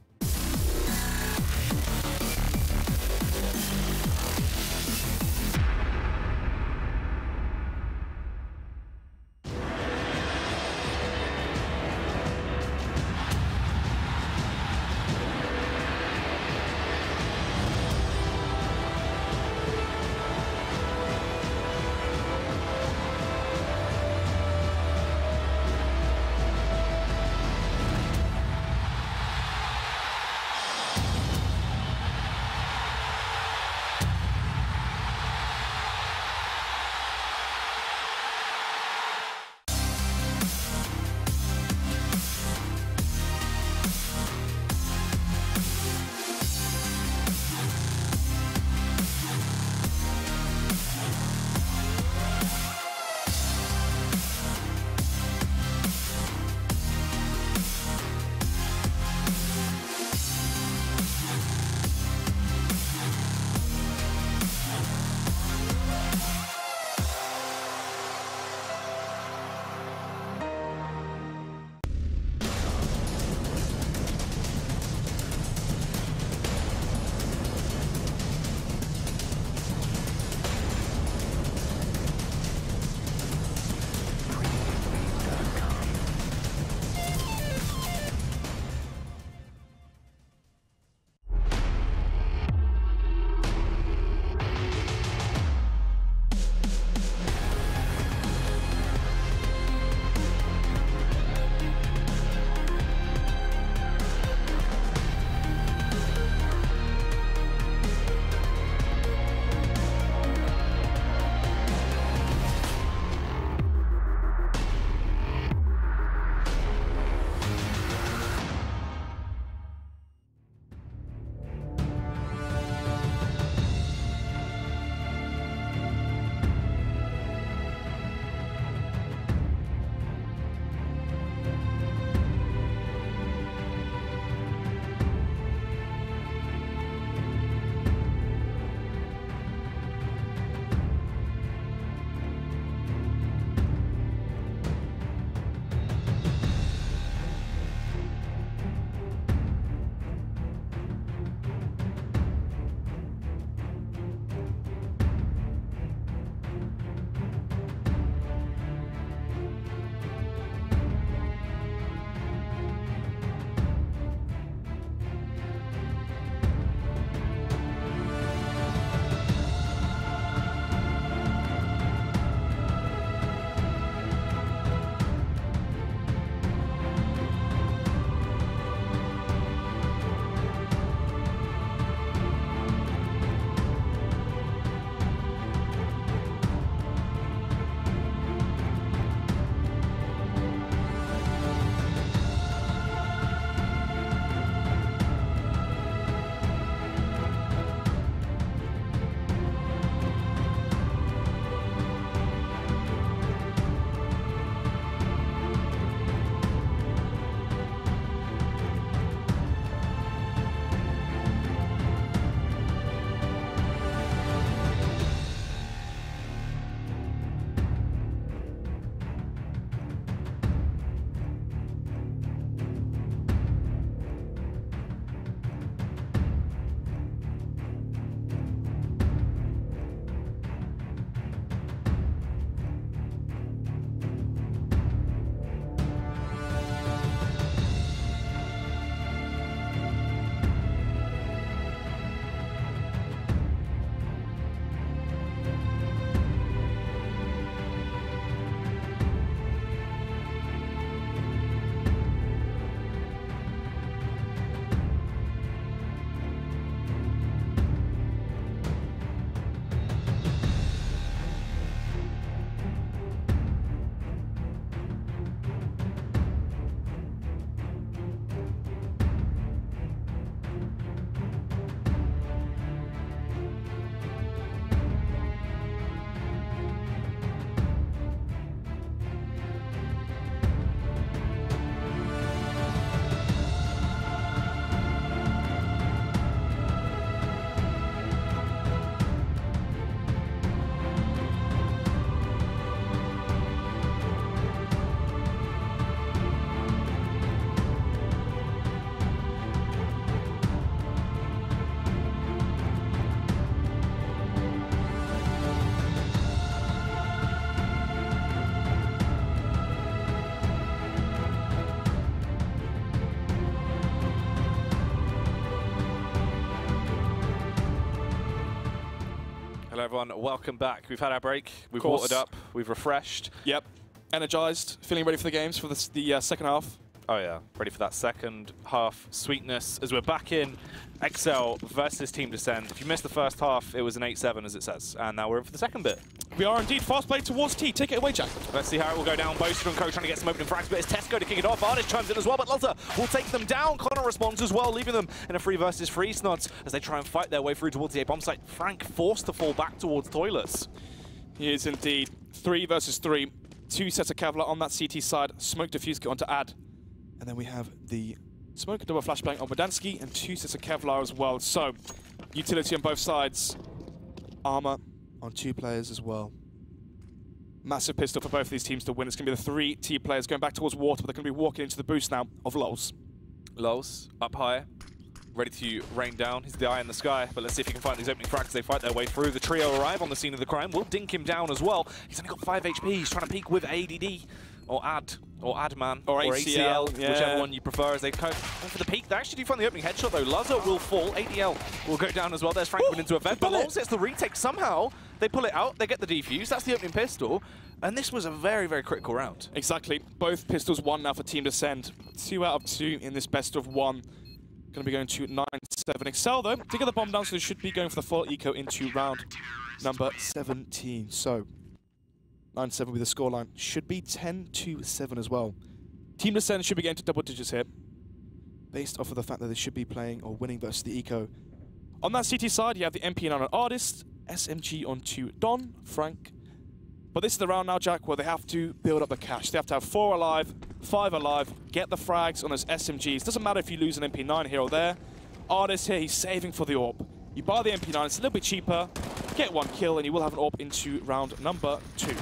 Hello everyone, welcome back. We've had our break, we've watered up, we've refreshed. Yep, energized, feeling ready for the games for the second half. Oh yeah, ready for that second half sweetness as we're back in exceL versus Team Descend. If you missed the first half, it was an 8-7 as it says, and now we're in for the second bit. We are indeed. Fast play towards T. Take it away, Jack. Let's see how it will go down. Boasted and Co trying to get some opening frags, but it's Tesco to kick it off. Artist chimes in as well, but Luzza will take them down. Connor responds as well, leaving them in a 3 versus 3 snods as they try and fight their way through towards the A bomb site. Frank forced to fall back towards toilets. He is indeed. 3 versus 3. 2 sets of Kevlar on that CT side. Smoke diffuse get on to add. And then we have the smoke double flashbang on Verdanski and 2 sets of Kevlar as well. So, utility on both sides. Armor on 2 players as well. Massive pistol for both of these teams to win. It's going to be the 3 T players going back towards water, but they're going to be walking into the boost now of Lols. Lols up high, ready to rain down. He's the eye in the sky, but let's see if he can find these opening frags as they fight their way through. The trio arrive on the scene of the crime. Will dink him down as well. He's only got 5 HP. He's trying to peek with ADD. Or Adman, or ACL, yeah. Whichever one you prefer as they go for the peak. They actually do find the opening headshot though. Luzza will fall, ADL will go down as well. There's Frank into a vent, but Lols gets the retake somehow. They pull it out, they get the defuse, that's the opening pistol. And this was a very, very critical round. Exactly, both pistols won now for Team Descend. 2 out of 2 in this best of 1. Going to be going to 9-7. exceL though, to get the bomb down, so they should be going for the full eco into round number 17. So, 9-7 with the scoreline. Should be 10-7 as well. Team Descend should be getting to double digits here, based off of the fact that they should be playing or winning versus the eco. On that CT side, you have the MP9 on Artist, SMG onto Don, Frank. But this is the round now, Jack, where they have to build up the cash. They have to have 4 alive, 5 alive, get the frags on those SMGs. Doesn't matter if you lose an MP9 here or there. Artist here, he's saving for the AWP. You buy the MP9, it's a little bit cheaper, get 1 kill, and you will have an AWP into round number 2.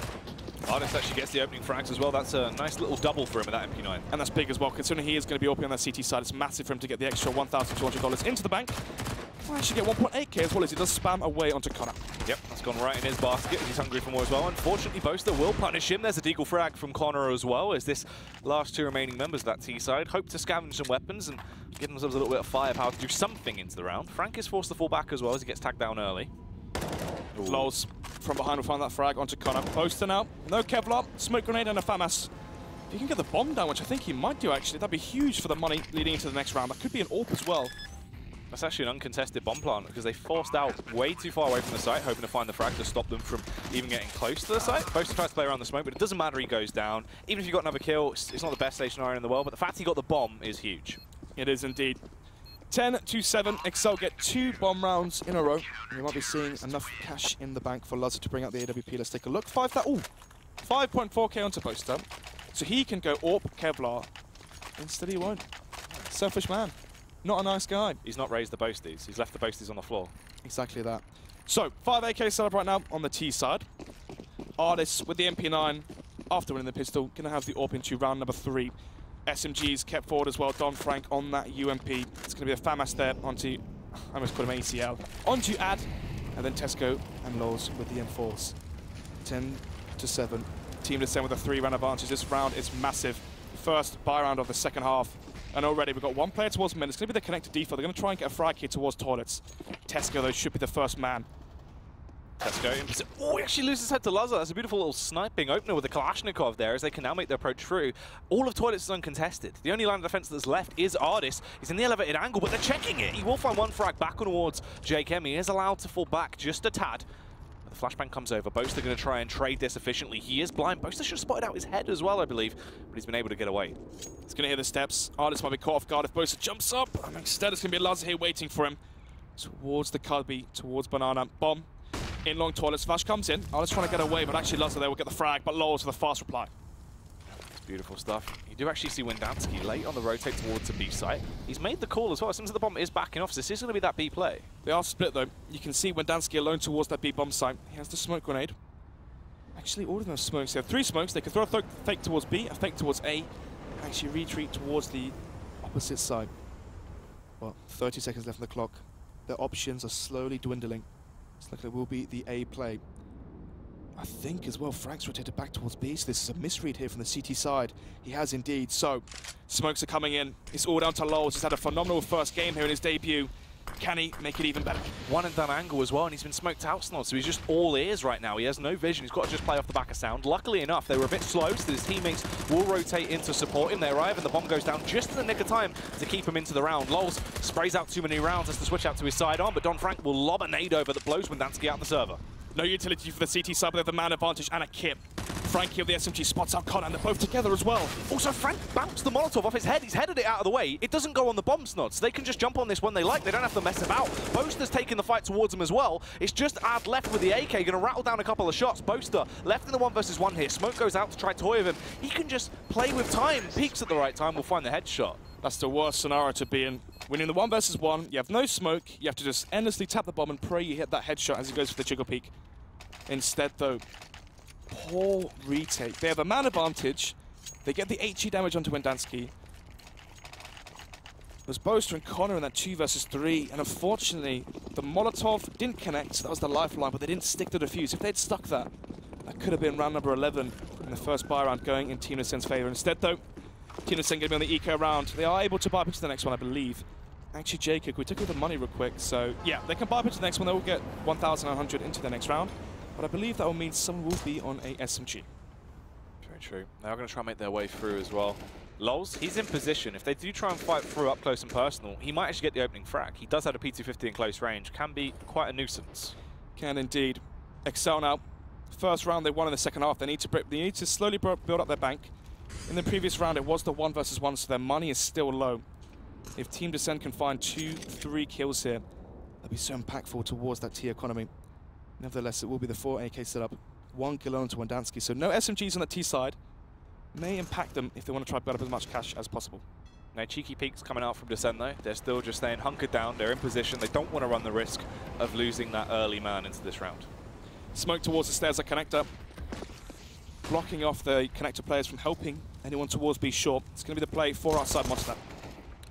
Artist actually gets the opening frags as well. That's a nice little double for him with that MP9. And that's big as well, considering he is going to be AWPing on that CT side. It's massive for him to get the extra $1,200 into the bank. Well, actually get 1.8k as well as he does spam away onto Connor. Yep, that's gone right in his basket. He's hungry for more as well. Unfortunately, Boaster will punish him. There's a deagle frag from Connor as well, as this last 2 remaining members of that T side hope to scavenge some weapons and give themselves a little bit of firepower to do something into the round. Frank is forced to fall back as well as he gets tagged down early. Lols from behind will find that frag onto Connor. Boaster now, no Kevlar, smoke grenade and a FAMAS. If he can get the bomb down, which I think he might do actually, that'd be huge for the money leading into the next round. That could be an AWP as well. That's actually an uncontested bomb plant because they forced out way too far away from the site, hoping to find the frag to stop them from even getting close to the site. Boaster tries to play around the smoke, but it doesn't matter, he goes down. Even if you got another kill, it's not the best station iron in the world, but the fact he got the bomb is huge. It is indeed. 10-7, exceL get 2 bomb rounds in a row. And you might be seeing enough cash in the bank for Luzza to bring out the AWP. Let's take a look. 5.4k onto Boaster. So he can go AWP, Kevlar. Instead he won't. Selfish man. Not a nice guy. He's not raised the boasties. He's left the boasties on the floor. Exactly that. So, 5 AK set up right now on the T side. Artists with the MP9, after winning the pistol, going to have the AWP into round number 3. SMGs kept forward as well. Don Frank on that UMP. It's going to be a FAMAS there onto, I almost called him ACL, onto Ad, and then Tesco and Lols with the M4s. 10-7. Team Descend with a 3-round advantage. This round is massive. First buy round of the second half. And already we've got 1 player towards mid. It's going to be the connected default. They're going to try and get a frag here towards toilets. Tesco, though, should be the first man. Tesco, oh, he actually loses his head to Luzza. That's a beautiful little sniping opener with the Kalashnikov there as they can now make their approach through. All of toilets is uncontested. The only line of defense that's left is Artist. He's in the elevated angle, but they're checking it. He will find 1 frag back towards JKM. He is allowed to fall back just a tad. The flashbang comes over. Boaster going to try and trade this efficiently. He is blind. Boaster should have spotted out his head as well, I believe, but he's been able to get away. He's going to hear the steps. Artist might be caught off guard if Boaster jumps up. And instead, it's going to be Luzza here waiting for him. Towards the cubby, towards Banana. Bomb. In long toilets. Flash comes in. Artist trying to get away, but actually Luzza there will get the frag, but Lols with a fast reply. Beautiful stuff. You do actually see Wendanski late on the rotate towards the B site. He's made the call as well. It seems that the bomb is backing off, so this is going to be that B play. They are split though. You can see Wendanski alone towards that B bomb site. He has the smoke grenade. Actually, all of those smokes. They have 3 smokes. They can throw a fake towards B, a fake towards A, and actually retreat towards the opposite side. Well, 30 seconds left on the clock. Their options are slowly dwindling. It's like it will be the A play. I think as well, Frank's rotated back towards B, so this is a misread here from the CT side. He has indeed. So, smokes are coming in. It's all down to Lols. He's had a phenomenal first game here in his debut. Can he make it even better? One and done angle as well, and he's been smoked out, Snod, so he's just all ears right now. He has no vision. He's got to just play off the back of sound. Luckily enough, they were a bit slow, so his teammates will rotate in to support him. They arrive, and the bomb goes down just in the nick of time to keep him into the round. Lols sprays out too many rounds, has to switch out to his sidearm, but Don Frank will lob a nade over that blows Windansky out the server. No utility for the CT side, but they have the man advantage and a kip. Frankie of the SMG spots out Connor, and they're both together as well. Also, Frank bounced the Molotov off his head. He's headed it out of the way. It doesn't go on the bomb, Snod, so they can just jump on this when they like. They don't have to mess about. Boaster's taking the fight towards him as well. It's just Ad left with the AK, going to rattle down a couple of shots. Boaster left in the 1v1 here. Smoke goes out to try to toy with him. He can just play with time. Peeks at the right time. Will find the headshot. That's the worst scenario to be in. Winning the 1v1, you have no smoke. You have to just endlessly tap the bomb and pray you hit that headshot as he goes for the jiggle peek. Instead, though, poor retake. They have a man advantage. They get the HE damage onto Windansky. It was Boaster and Connor in that 2 versus 3, and unfortunately, the Molotov didn't connect, so that was the lifeline, but they didn't stick the defuse. If they'd stuck that, that could have been round number 11 in the first buy round going in Team Nasen's favor. Instead, though, Team Nasen going to be on the eco round. They are able to buy up into the next one, I believe. Actually, Jacob, we took all the money real quick, so yeah, they can buy up into the next one. They will get 1,100 into the next round. But I believe that will mean someone will be on a SMG. Very true. They are going to try and make their way through as well. Lols, he's in position. If they do try and fight through up close and personal, he might actually get the opening frag. He does have a P250 in close range. Can be quite a nuisance. Can indeed. exceL now. First round they won in the second half. They need to slowly build up their bank. In the previous round it was the 1v1, so their money is still low. If Team Descent can find 2-3 kills here, that'd be so impactful towards that T economy. Nevertheless, it will be the 4 AK setup. 1 kill onto Windansky, so no SMGs on the T side. May impact them if they want to try to build up as much cash as possible. No cheeky peeks coming out from Descent though. They're still just staying hunkered down. They're in position. They don't want to run the risk of losing that early man into this round. Smoke towards the stairs at connector. Blocking off the connector players from helping anyone towards B short. It's going to be the play for outside Monster.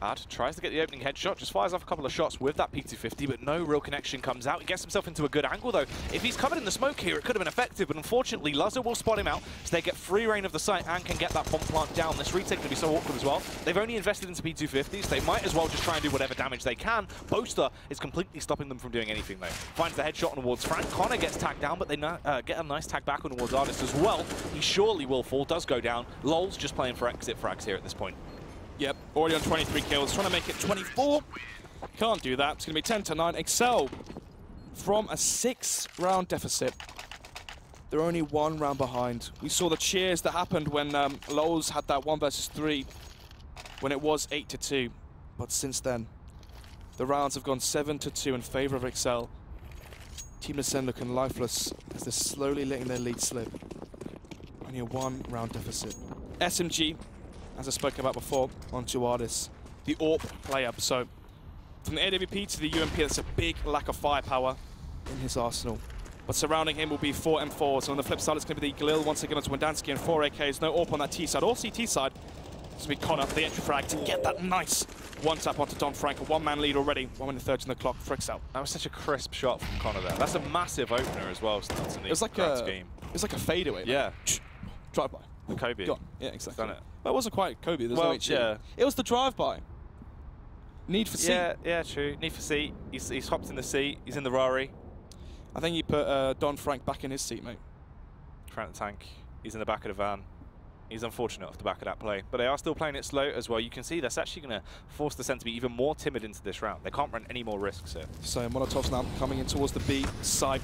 Ad tries to get the opening headshot, just fires off a couple of shots with that P250, but no real connection comes out. He gets himself into a good angle, though. If he's covered in the smoke here, it could have been effective, but unfortunately, Luzzer will spot him out, so they get free reign of the site and can get that bomb plant down. This retake can be so awkward as well. They've only invested into P250s. They might as well just try and do whatever damage they can. Boaster is completely stopping them from doing anything, though. Finds the headshot on towards Frank. Connor gets tagged down, but they get a nice tag back on towards Artist as well. He surely will fall, does go down. Lol's just playing for exit frags here at this point. Yep, already on 23 kills, trying to make it 24. Can't do that. It's going to be 10-9. exceL from a 6-round deficit. They're only 1 round behind. We saw the cheers that happened when Lols had that 1 versus 3 when it was 8-2. But since then, the rounds have gone 7-2 in favor of exceL. Team Descent looking lifeless as they're slowly letting their lead slip. Only a 1 round deficit. SMG, as I spoke about before, on 2 artists, the AWP player. So from the AWP to the UMP, that's a big lack of firepower in his arsenal. But surrounding him will be 4 M4s. So on the flip side, it's going to be the Glil once again onto Windansky and 4 AKs. No AWP on that T side or CT side. It's going to be Connor, the entry frag, to get that nice one-tap onto Don Frank. A 1-man lead already, 1 minute 30 on the clock for exceL. That was such a crisp shot from Connor there. That's a massive opener as well. It was like a fadeaway. Yeah. Drive-by. Kobe. Gone. Yeah, exactly. Done it. Well, it wasn't quite Kobe. There's well, no HE. yeah. It was the drive-by. Need for seat. Yeah, true. Need for seat. He's hopped in the seat. He's in the Rari. I think he put Don Frank back in his seat, mate. Front of the tank. He's in the back of the van. He's unfortunate off the back of that play. But they are still playing it slow as well. You can see that's actually going to force the Descent to be even more timid into this round. They can't run any more risks here. So Molotovs now coming in towards the B side.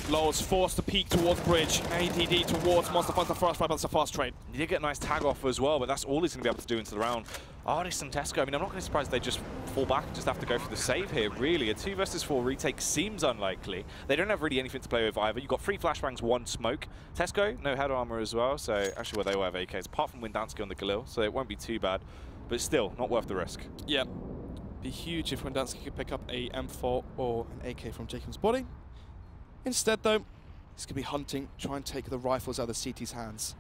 Lowell's forced to peek towards bridge. ADD towards Monster finds the first fight, but it's a fast trade. He did get a nice tag off as well, but that's all he's going to be able to do into the round. Artist and Tesco, I mean, I'm not going to be surprised if they just fall back and just have to go for the save here, really. A 2 versus 4 retake seems unlikely. They don't have really anything to play with either. You've got 3 flashbangs, 1 smoke. Tesco, no head armor as well, so actually, well, they all have AKs, apart from Windansky on the Galil, so it won't be too bad. But still, not worth the risk. Yeah. Be huge if Windansky could pick up a M4 or an AK from Jacob's body. Instead, though, he's going to be hunting, try and take the rifles out of the CT's hands.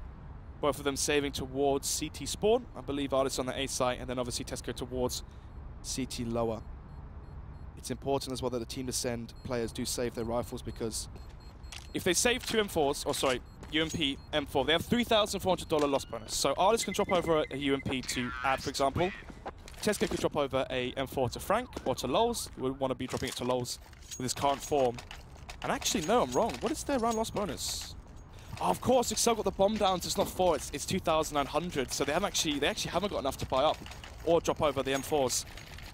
Both of them saving towards CT spawn. I believe Artist on the A site, and then obviously Tesco towards CT lower. It's important as well that the Team Descent players do save their rifles, because if they save 2 M4s, or sorry, UMP M4, they have $3,400 loss bonus. So Artist can drop over a UMP to add, for example. Tesco could drop over a M4 to Frank or to Lols. He would want to be dropping it to Lols with his current form. And actually, no, I'm wrong. What is their round loss bonus? Oh, of course, exceL got the bomb down, so it's not 4, it's 2,900. So they actually haven't got enough to buy up or drop over the M4s.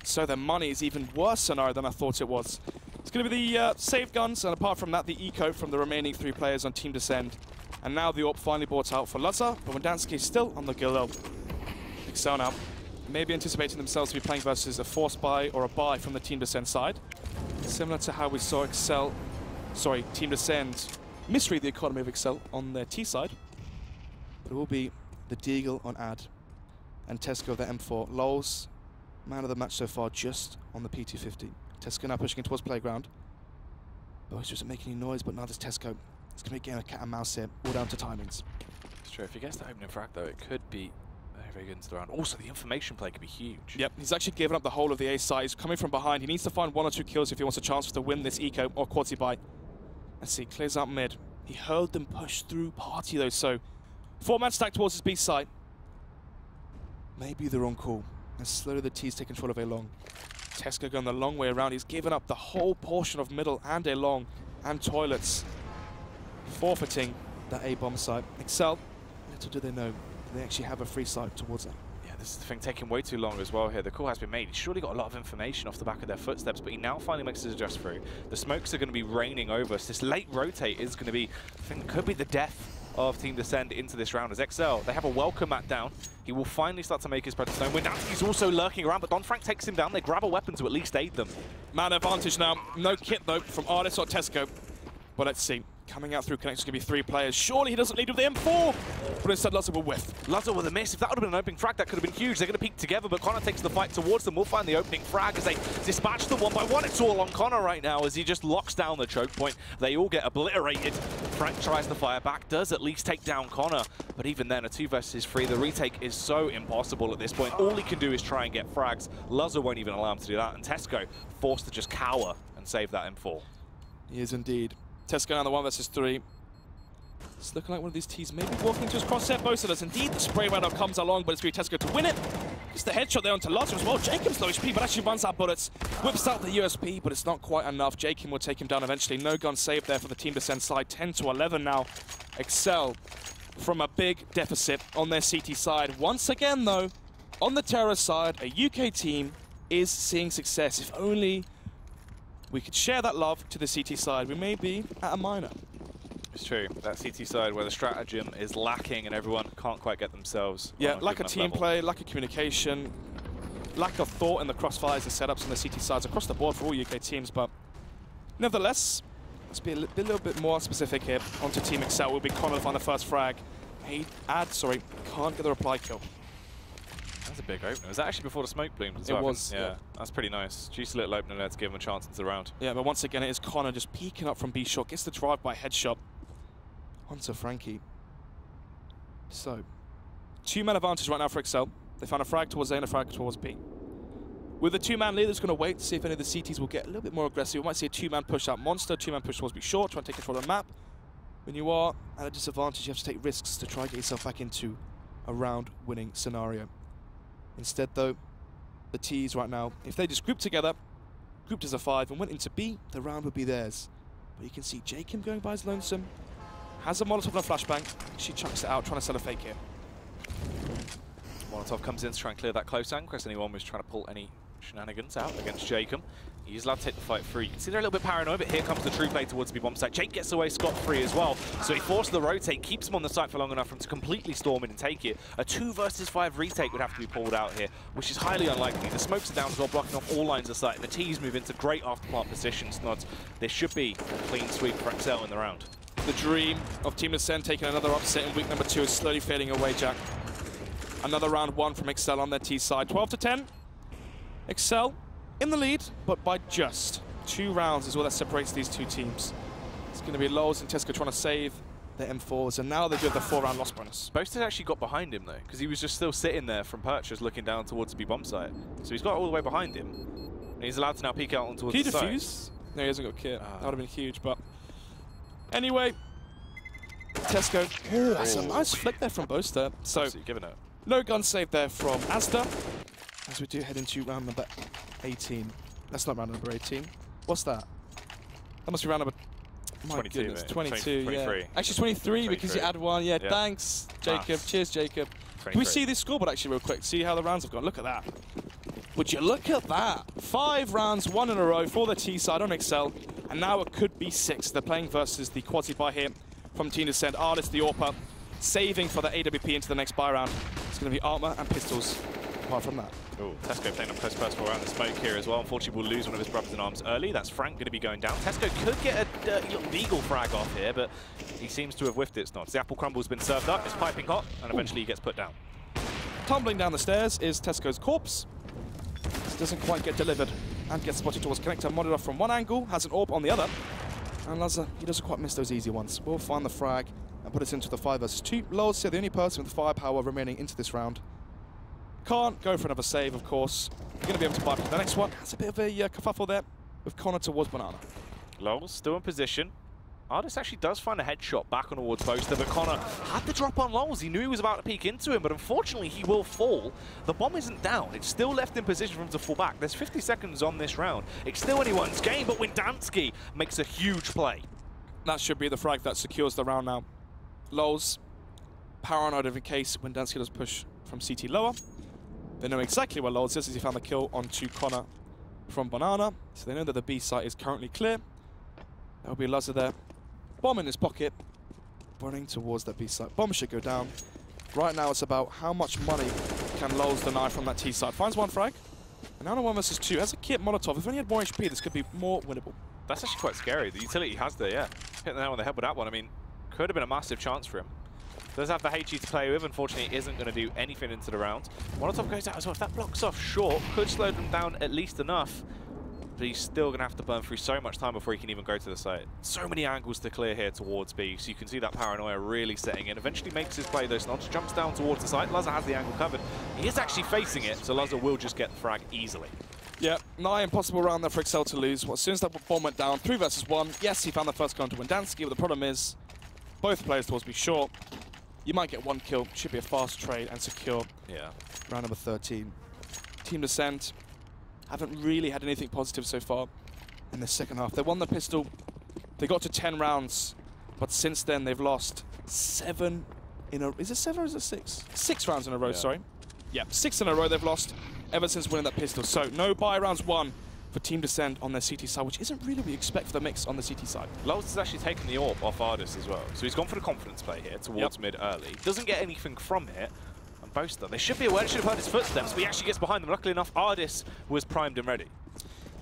So their money is even worse scenario than I thought it was. It's going to be the save guns, and apart from that, the eco from the remaining 3 players on Team Descend. And now the AWP finally bought out for Lazar, but Wendanski is still on the Gillo. exceL now, maybe anticipating themselves to be playing versus a force buy or a buy from the Team Descend side. Similar to how we saw Team Descend misread the economy of exceL on their T side. But it will be the Deagle on Ad and Tesco the M4. Lols, man of the match so far, just on the P250. Tesco now pushing in towards playground. Boast doesn't make any noise, but now there's Tesco. It's going to be a game of cat and mouse here, all down to timings. It's true. If he gets the opening frag, though, it could be very, very good into the round. Also, the information play could be huge. Yep, he's actually given up the whole of the A side. He's coming from behind. He needs to find 1 or 2 kills if he wants a chance to win this eco or quality buy. Let's see, clears out mid. He heard them push through party, though, so 4-man stack towards his B side. Maybe the wrong call. And slowly the T's take control of A long. Tesco going the long way around. He's given up the whole portion of middle and A long and toilets, forfeiting that A bomb site. exceL, little do they know, they actually have a free side towards that. Yeah, this is the thing, taking way too long as well here. The call has been made. He's surely got a lot of information off the back of their footsteps, but he now finally makes his adjust through. The smokes are going to be raining over us. This late rotate is going to be, I think, could be the death of Team Descend into this round as exceL. They have a welcome mat down. He will finally start to make his presence known. Wendanski's also lurking around, but Don Frank takes him down. They grab a weapon to at least aid them. Man advantage now. No kit, though, from Artis or Tesco. But let's see. Coming out through connection going to be 3 players. Surely he doesn't lead with the M4, but instead Lazar will whiff. Lazar with a miss. If that would have been an opening frag, that could have been huge. They're going to peek together, but Connor takes the fight towards them. We'll find the opening frag as they dispatch them 1 by 1. It's all on Connor right now as he just locks down the choke point. They all get obliterated. Frank tries to fire back, does at least take down Connor, but even then, a 2 versus 3. The retake is so impossible at this point. All he can do is try and get frags. Lazar won't even allow him to do that, and Tesco forced to just cower and save that M4. He is indeed. Tesco now the 1 versus 3. It's looking like one of these T's maybe walking into his crosshair. Both of us. Indeed, the spray radar comes along, but it's going to be Tesco to win it. It's the headshot there onto Lazar as well. Jacob's low HP, but actually runs out bullets. Whips out the USP, but it's not quite enough. Jacob will take him down eventually. No gun save there for the Team Descend side. 10 to 11 now. exceL from a big deficit on their CT side. Once again, though, on the Terror side, a UK team is seeing success. If only we could share that love to the CT side, we may be at a minor. It's true. That CT side where the stratagem is lacking and everyone can't quite get themselves. Yeah, lack of team play, lack of communication, lack of thought in the crossfires and setups on the CT sides across the board for all UK teams. But nevertheless, let's be a little bit more specific here. Onto Team exceL. Will be Connor to find the first frag. Can't get the reply kill. That's a big opener. Was that actually before the smoke bloomed as well? It was. Yeah, that's pretty nice. Juicy little opener there to give him a chance into the round. Yeah, but once again, it is Connor just peeking up from B shot, gets the drive-by headshot onto Frankie. So, 2-man advantage right now for exceL. They found a frag towards A and a frag towards B. With the 2-man lead, it's going to wait to see if any of the CTs will get a little bit more aggressive. We might see a 2-man push out Monster, 2-man push towards B short, try and take control of the map. When you are at a disadvantage, you have to take risks to try and get yourself back into a round-winning scenario. Instead, though, the T's right now, if they just group together, grouped as a 5 and went into B, the round would be theirs. But you can see Jacob going by his lonesome, has a Molotov and a flashbang. She chucks it out, trying to sell a fake here. Molotov comes in to try and clear that close angle, because anyone was trying to pull any shenanigans out against Jacob. He's allowed to take the fight through. You can see they're a little bit paranoid, but here comes the true play towards the B-bomb site. Jake gets away scot-free as well, so he forced the rotate, keeps him on the site for long enough for him to completely storm in and take it. A 2 versus 5 retake would have to be pulled out here, which is highly unlikely. The smokes are down as well, blocking off all lines of sight, and the T's move into great after-plant positions. Nods. This should be a clean sweep for exceL in the round. The dream of Team Descend taking another upset in week number 2 is slowly fading away, Jack. Another round 1 from exceL on their T side. 12 to 10. exceL in the lead, but by just 2 rounds is all that separates these 2 teams. It's going to be Lols and Tesco trying to save their M4s, and now they do have the 4-round loss bonus. Boasted actually got behind him, though, because he was just still sitting there from purchase looking down towards the B-bomb site. So he's got all the way behind him, and he's allowed to now peek out on towards the site. Can he defuse? No, he hasn't got kit. That would have been huge, but anyway, Tesco. Oh, that's a nice flick there from Boaster. So, giving it. No gun save there from Asda. as we do head into round number 18. That's not round number 18. What's that? That must be round number... My 22, goodness, mate. 22, 23. yeah. Actually 23 because you add one. Yeah, thanks, Jacob. Cheers, Jacob. 23. Can we see this scoreboard actually real quick? See how the rounds have gone. Look at that. Would you look at that? 5 rounds, 1 in a row for the T side on exceL. And now it could be 6. They're playing versus the quasi buy here from Team Descent. Artist, the AWPer, saving for the AWP into the next buy round. It's going to be Armor and Pistols apart from that. Oh, Tesco playing up close personal around the smoke here as well. Unfortunately, will lose one of his brothers in arms early. That's Frank going to be going down. Tesco could get a dirty little legal frag off here, but he seems to have whiffed it. It's not. The apple crumble's been served up. It's piping hot, and eventually he gets put down. Tumbling down the stairs is Tesco's corpse. This doesn't quite get delivered and gets spotted towards connector. Monitor from one angle, has an AWP on the other. And Lazar, he doesn't quite miss those easy ones. We'll find the frag and put us into the 5 versus 2. Lols, the only person with firepower remaining into this round. Can't go for another save, of course. You're going to be able to buy the next one. Has a bit of a kerfuffle there with Connor towards Banana. Lowell still in position. Artist actually does find a headshot back on towards Boaster, but Connor had the drop on Lowell. He knew he was about to peek into him, but unfortunately he will fall. The bomb isn't down. It's still left in position for him to fall back. There's 50 seconds on this round. It's still anyone's game, but Windansky makes a huge play. That should be the frag that secures the round now. Lowell's paranoid in case Windansky does push from CT lower. They know exactly where Lowell is as he found the kill onto Connor from Banana. So they know that the B site is currently clear. There'll be Lazar there. Bomb in his pocket. Running towards that B site. Bomb should go down. Right now it's about how much money can Lowell's deny from that T site. Finds one frag. And now on 1 versus 2. As a kit Molotov, if only had more HP, this could be more winnable. That's actually quite scary. The utility he has there, yeah. Hitting the nail on the head with that one. I mean, could have been a massive chance for him. Does have the HE to play with. Unfortunately, isn't going to do anything into the round. Molotov goes out as well. If that blocks off short, could slow them down at least enough. But he's still going to have to burn through so much time before he can even go to the site. So many angles to clear here towards B, so you can see that paranoia really setting in. Eventually makes his play though, Snods, jumps down towards the site. Lazar has the angle covered. He is actually facing it, so Lazar will just get the frag easily. Yeah, nigh impossible round there for exceL to lose. Well, as soon as that bomb went down, 3 versus 1. Yes, he found the first gun to Windansky, but the problem is both players towards B short. You might get 1 kill. Should be a fast trade and secure. Yeah. Round number 13. Team Descent haven't really had anything positive so far in the second half. They won the pistol. They got to 10 rounds, but since then they've lost 7 in a... Is it 7 or is it 6? 6 rounds in a row, yeah. sorry. Yeah, 6 in a row they've lost ever since winning that pistol. So no buy rounds won for Team Descent on their CT side, which isn't really what you expect for the mix on the CT side. Lowell has actually taken the AWP off Artist as well. So he's gone for the confidence play here towards mid early. Doesn't get anything from it. And Boaster, they should be aware, they should have heard his footsteps, but he actually gets behind them. Luckily enough, Artist was primed and ready.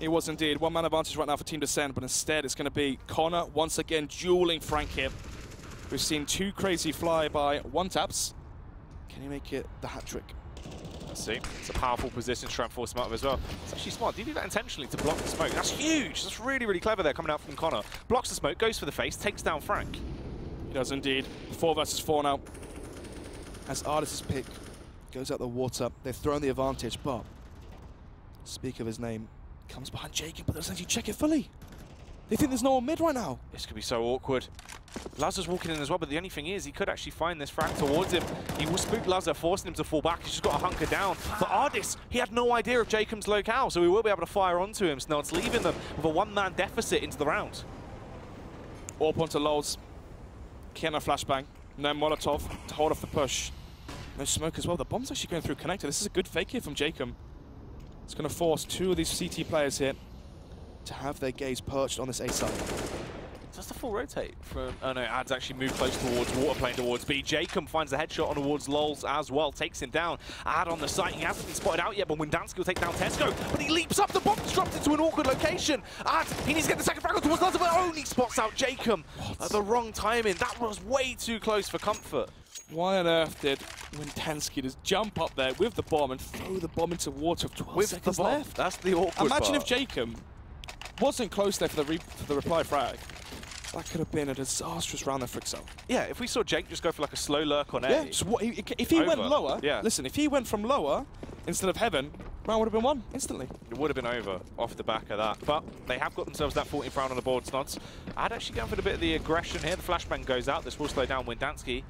It was indeed. 1-man advantage right now for Team Descent, but instead it's going to be Connor once again dueling Frank here. We've seen 2 crazy fly-by 1-taps. Can he make it the hat-trick? Let's see. It's a powerful position to try and force him out of as well. It's actually smart. Did he do that intentionally to block the smoke? That's huge. That's really, really clever there coming out from Connor. Blocks the smoke, goes for the face, takes down Frank. He does indeed. 4 versus 4 now. As Artist's pick goes out the water, they've thrown the advantage, but speak of his name, comes behind Jacob, but doesn't actually check it fully. They think there's no one mid right now. This could be so awkward. Lazar's walking in as well, but the only thing is he could actually find this frag towards him. He will spook Lazar, forcing him to fall back. He's just got to hunker down. But Ardis, he had no idea of Jacob's locale, so he will be able to fire onto him. Snods leaving them with a 1-man deficit into the round. AWP onto Lowell's. Kiana flashbang. No Molotov to hold off the push. No smoke as well. The bomb's actually going through connector. This is a good fake here from Jacob. It's going to force 2 of these CT players here to have their gaze perched on this A side. Does the full rotate from... Oh no, Ad's actually moved close towards water, playing towards B. Jacob finds the headshot on towards Lowell's as well, takes him down. Ad on the site, he hasn't been spotted out yet, but Windansky will take down Tesco. But he leaps up, the bomb's dropped into an awkward location. Ad, he needs to get the second frag towards Lazar, but only spots out Jacob at the wrong timing. That was way too close for comfort. Why on earth did Windansky just jump up there with the bomb and throw the bomb into water with 12 seconds left? That's the awkward Imagine part. if Jacob wasn't close there for the reply frag. That could have been a disastrous round there for exceL. Yeah, if we saw Jake just go for like a slow lurk on A. Yeah, so if he went lower, listen, if he went from lower instead of heaven, round would have been won instantly. It would have been over off the back of that. But they have got themselves that 14th round on the board, Snods. I'd actually go for a bit of the aggression here. The flashbang goes out. This will slow down Windansky.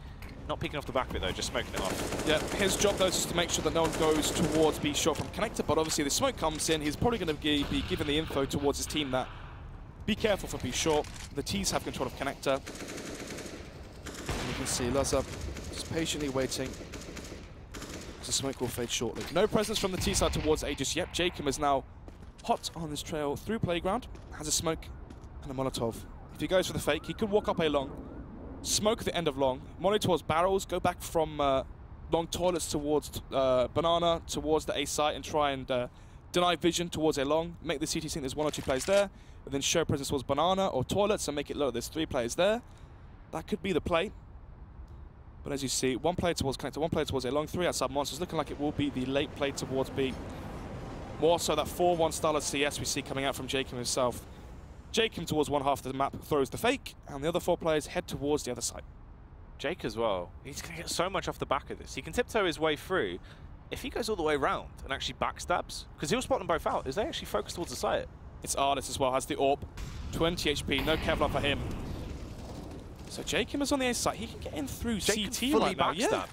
Not picking off the back of it though, just smoking it off. Yeah, his job though is just to make sure that no one goes towards B short from connector, but obviously the smoke comes in, he's probably going to be giving the info towards his team that be careful for B short. The T's have control of connector. And you can see Lazza just patiently waiting. The smoke will fade shortly. No presence from the T side towards A just yet. Jacob is now hot on this trail through playground, has a smoke and a Molotov. If he goes for the fake, he could walk up A long, smoke at the end of long, monitor towards barrels, go back from long toilets towards banana, towards the A site and try and deny vision towards A long, make the CT think there's 1 or 2 players there, and then show presence towards banana or toilets and make it look like there's 3 players there. That could be the play. But as you see, 1 player towards connector, 1 player towards A long, 3 outside monsters, looking like it will be the late play towards B. More so that 4-1 style of CS we see coming out from Jacob himself. Jacob towards one half of the map throws the fake, and the other 4 players head towards the other side. Jake as well, he's going to get so much off the back of this. He can tiptoe his way through. If he goes all the way around and actually backstabs, because he'll spot them both out, is they actually focus towards the site. It's Artist as well, has the AWP, 20 HP, no Kevlar for him. So Jacob is on the A site. He can get in through Jake CT fully right now. backstab. Yeah.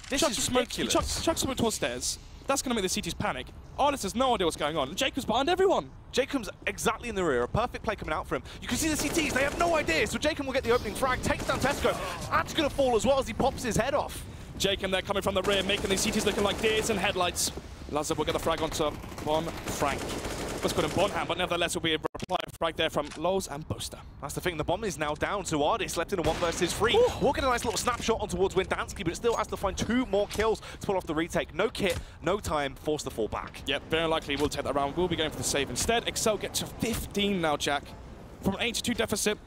This is ridiculous. He chucks someone towards stairs. That's going to make the CTs panic. Artist has no idea what's going on. Jacob's behind everyone. Jacob's exactly in the rear. A perfect play coming out for him. You can see the CTs. They have no idea. So Jacob will get the opening frag. Takes down Tesco. Ad's going to fall as well as he pops his head off. Jacob there coming from the rear, making these CTs looking like deers and headlights. Lazza will get the frag onto Bon Frank. Let's put him Bonham, but nevertheless will be a reply frag there from Lowe's and Boaster. That's the thing, the bomb is now down to Ardis, left in a 1 versus 3. We'll get a nice little snapshot on towards Windansky, but it still has to find 2 more kills to pull off the retake. No kit, no time, force the fall back. Yep, very likely we'll take that round. We'll be going for the save instead. exceL get to 15 now, Jack. From an 8-2 deficit,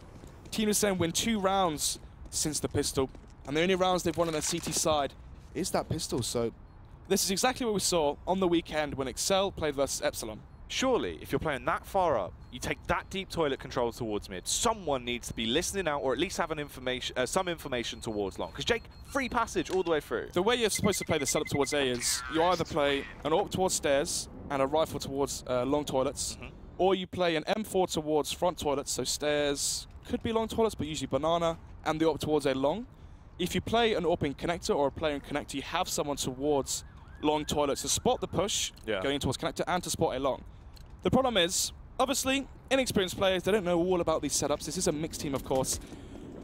Team ESL win 2 rounds since the pistol. And the only rounds they've won on their CT side is that pistol. So this is exactly what we saw on the weekend when exceL played versus Epsilon. Surely, if you're playing that far up, you take that deep toilet control towards mid, someone needs to be listening out or at least having some information towards long. Because Jake, free passage all the way through. The way you're supposed to play the setup towards A is you either play an AWP towards stairs and a rifle towards long toilets, or you play an M4 towards front toilets, so stairs could be long toilets, but usually banana, and the AWP towards A long. If you play an AWP in connector or a player in connector, you have someone towards long toilets to spot the push going towards connector and to spot A long. The problem is, obviously, inexperienced players, they don't know all about these setups. This is a mixed team, of course.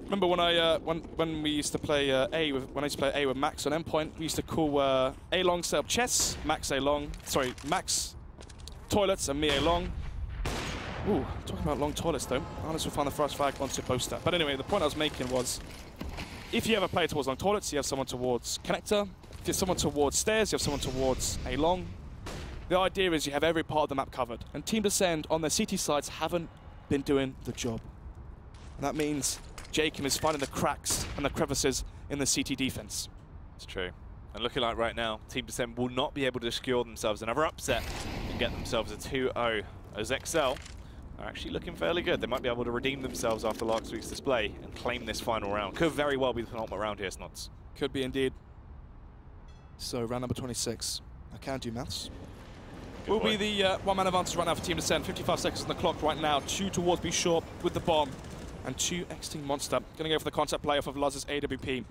Remember when when we used to play when I used to play A with Max on endpoint, we used to call A long setup chess, Max A long, sorry, Max toilets and me A long. Ooh, talking about long toilets though. Artist will find the first flag onto Boaster. But anyway, the point I was making was, if you ever play towards long toilets, you have someone towards connector. If you have someone towards stairs, you have someone towards A long. The idea is you have every part of the map covered, and Team Descend on their CT sides haven't been doing the job. And that means Jacob is finding the cracks and the crevices in the CT defense. It's true. And looking like right now, Team Descend will not be able to secure themselves another upset and get themselves a 2-0, as exceL are actually looking fairly good. They might be able to redeem themselves after last week's display and claim this final round. Could very well be the penultimate round here, Snods. Could be indeed. So round number 26. I can't do maths. Will be the one-man advantage right now for Team Descend. 55 seconds on the clock right now. 2 towards B short with the bomb. And 2 X-Team Monster. Going to go for the concept play off of Laz's AWP.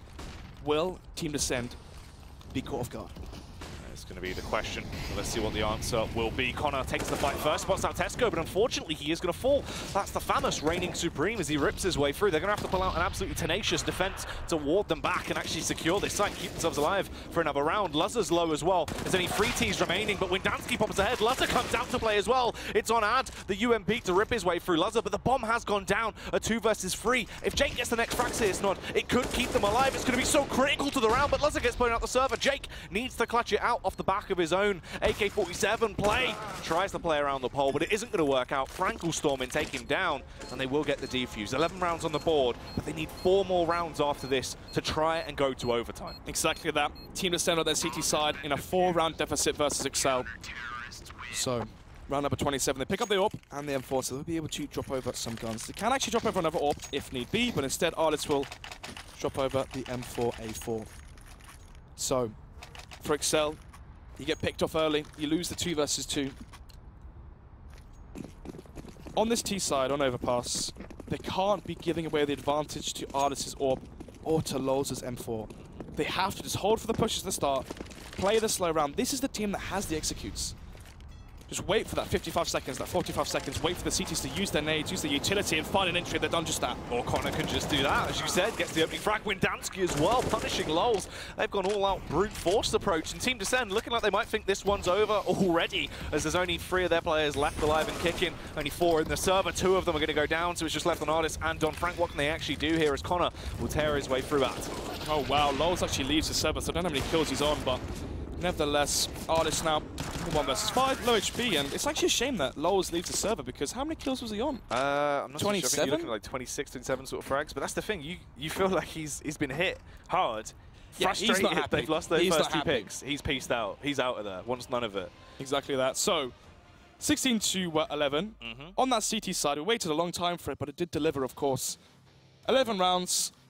Will Team Descend be caught off guard? It's going to be the question. Let's see what the answer will be. Connor takes the fight first, spots out Tesco, but unfortunately he is going to fall. That's the Famous reigning supreme as he rips his way through. They're going to have to pull out an absolutely tenacious defense to ward them back and actually secure this site, keep themselves alive for another round. Lazza's low as well. There's only 3 Ts remaining, but Windansky pops ahead. Lazza comes out to play as well. It's on Ad, the UMP, to rip his way through Lazza, but the bomb has gone down. A 2 versus 3. If Jake gets the next frags here, Snod, it could keep them alive. It's going to be so critical to the round, but Lazza gets blown out the server. Jake needs to clutch it out off the back of his own AK-47 play. Tries to play around the pole, but it isn't going to work out. Frank will storm and take him down, and they will get the defuse. 11 rounds on the board, but they need 4 more rounds after this to try and go to overtime. Exactly that. Team Descend on their CT side in a 4-round deficit versus exceL. So, round number 27, they pick up the AWP and the M4, so they'll be able to drop over some guns. They can actually drop over another AWP if need be, but instead Arliss will drop over the M4A4. So, for exceL, you get picked off early, you lose the 2 versus 2. On this T side, on overpass, they can't be giving away the advantage to Arliss's AWP or to Lolz's M4. They have to just hold for the pushes at the start, play the slow round. This is the team that has the executes. Just wait for that 55 seconds, that 45 seconds, wait for the CTs to use their nades, use their utility, and find an entry. They've done just that. Or Connor can just do that, as you said, gets the opening frag. Windansky as well, punishing Lols. They've gone all-out brute force approach, and Team Descend looking like they might think this one's over already, as there's only 3 of their players left alive and kicking, only 4 in the server. 2 of them are going to go down, so it's just left on Artist and Don Frank. What can they actually do here as Connor will tear his way through that? Oh wow, Lols actually leaves the server, so I don't know how many kills he's on, but nevertheless, Artist now 1 versus 5, low HP, and it's actually a shame that Lols leaves the server because how many kills was he on? I'm not 27? sure. I think you're looking at like 26, 27 sort of frags, but that's the thing. You feel like he's been hit hard. Yeah, frustrated. he's not happy. They've lost those He's first not 2 happy. picks. He's pieced out. He's out of there. Wants none of it. Exactly that. So, 16 to 11. On that CT side, we waited a long time for it, but it did deliver, of course. 11 rounds,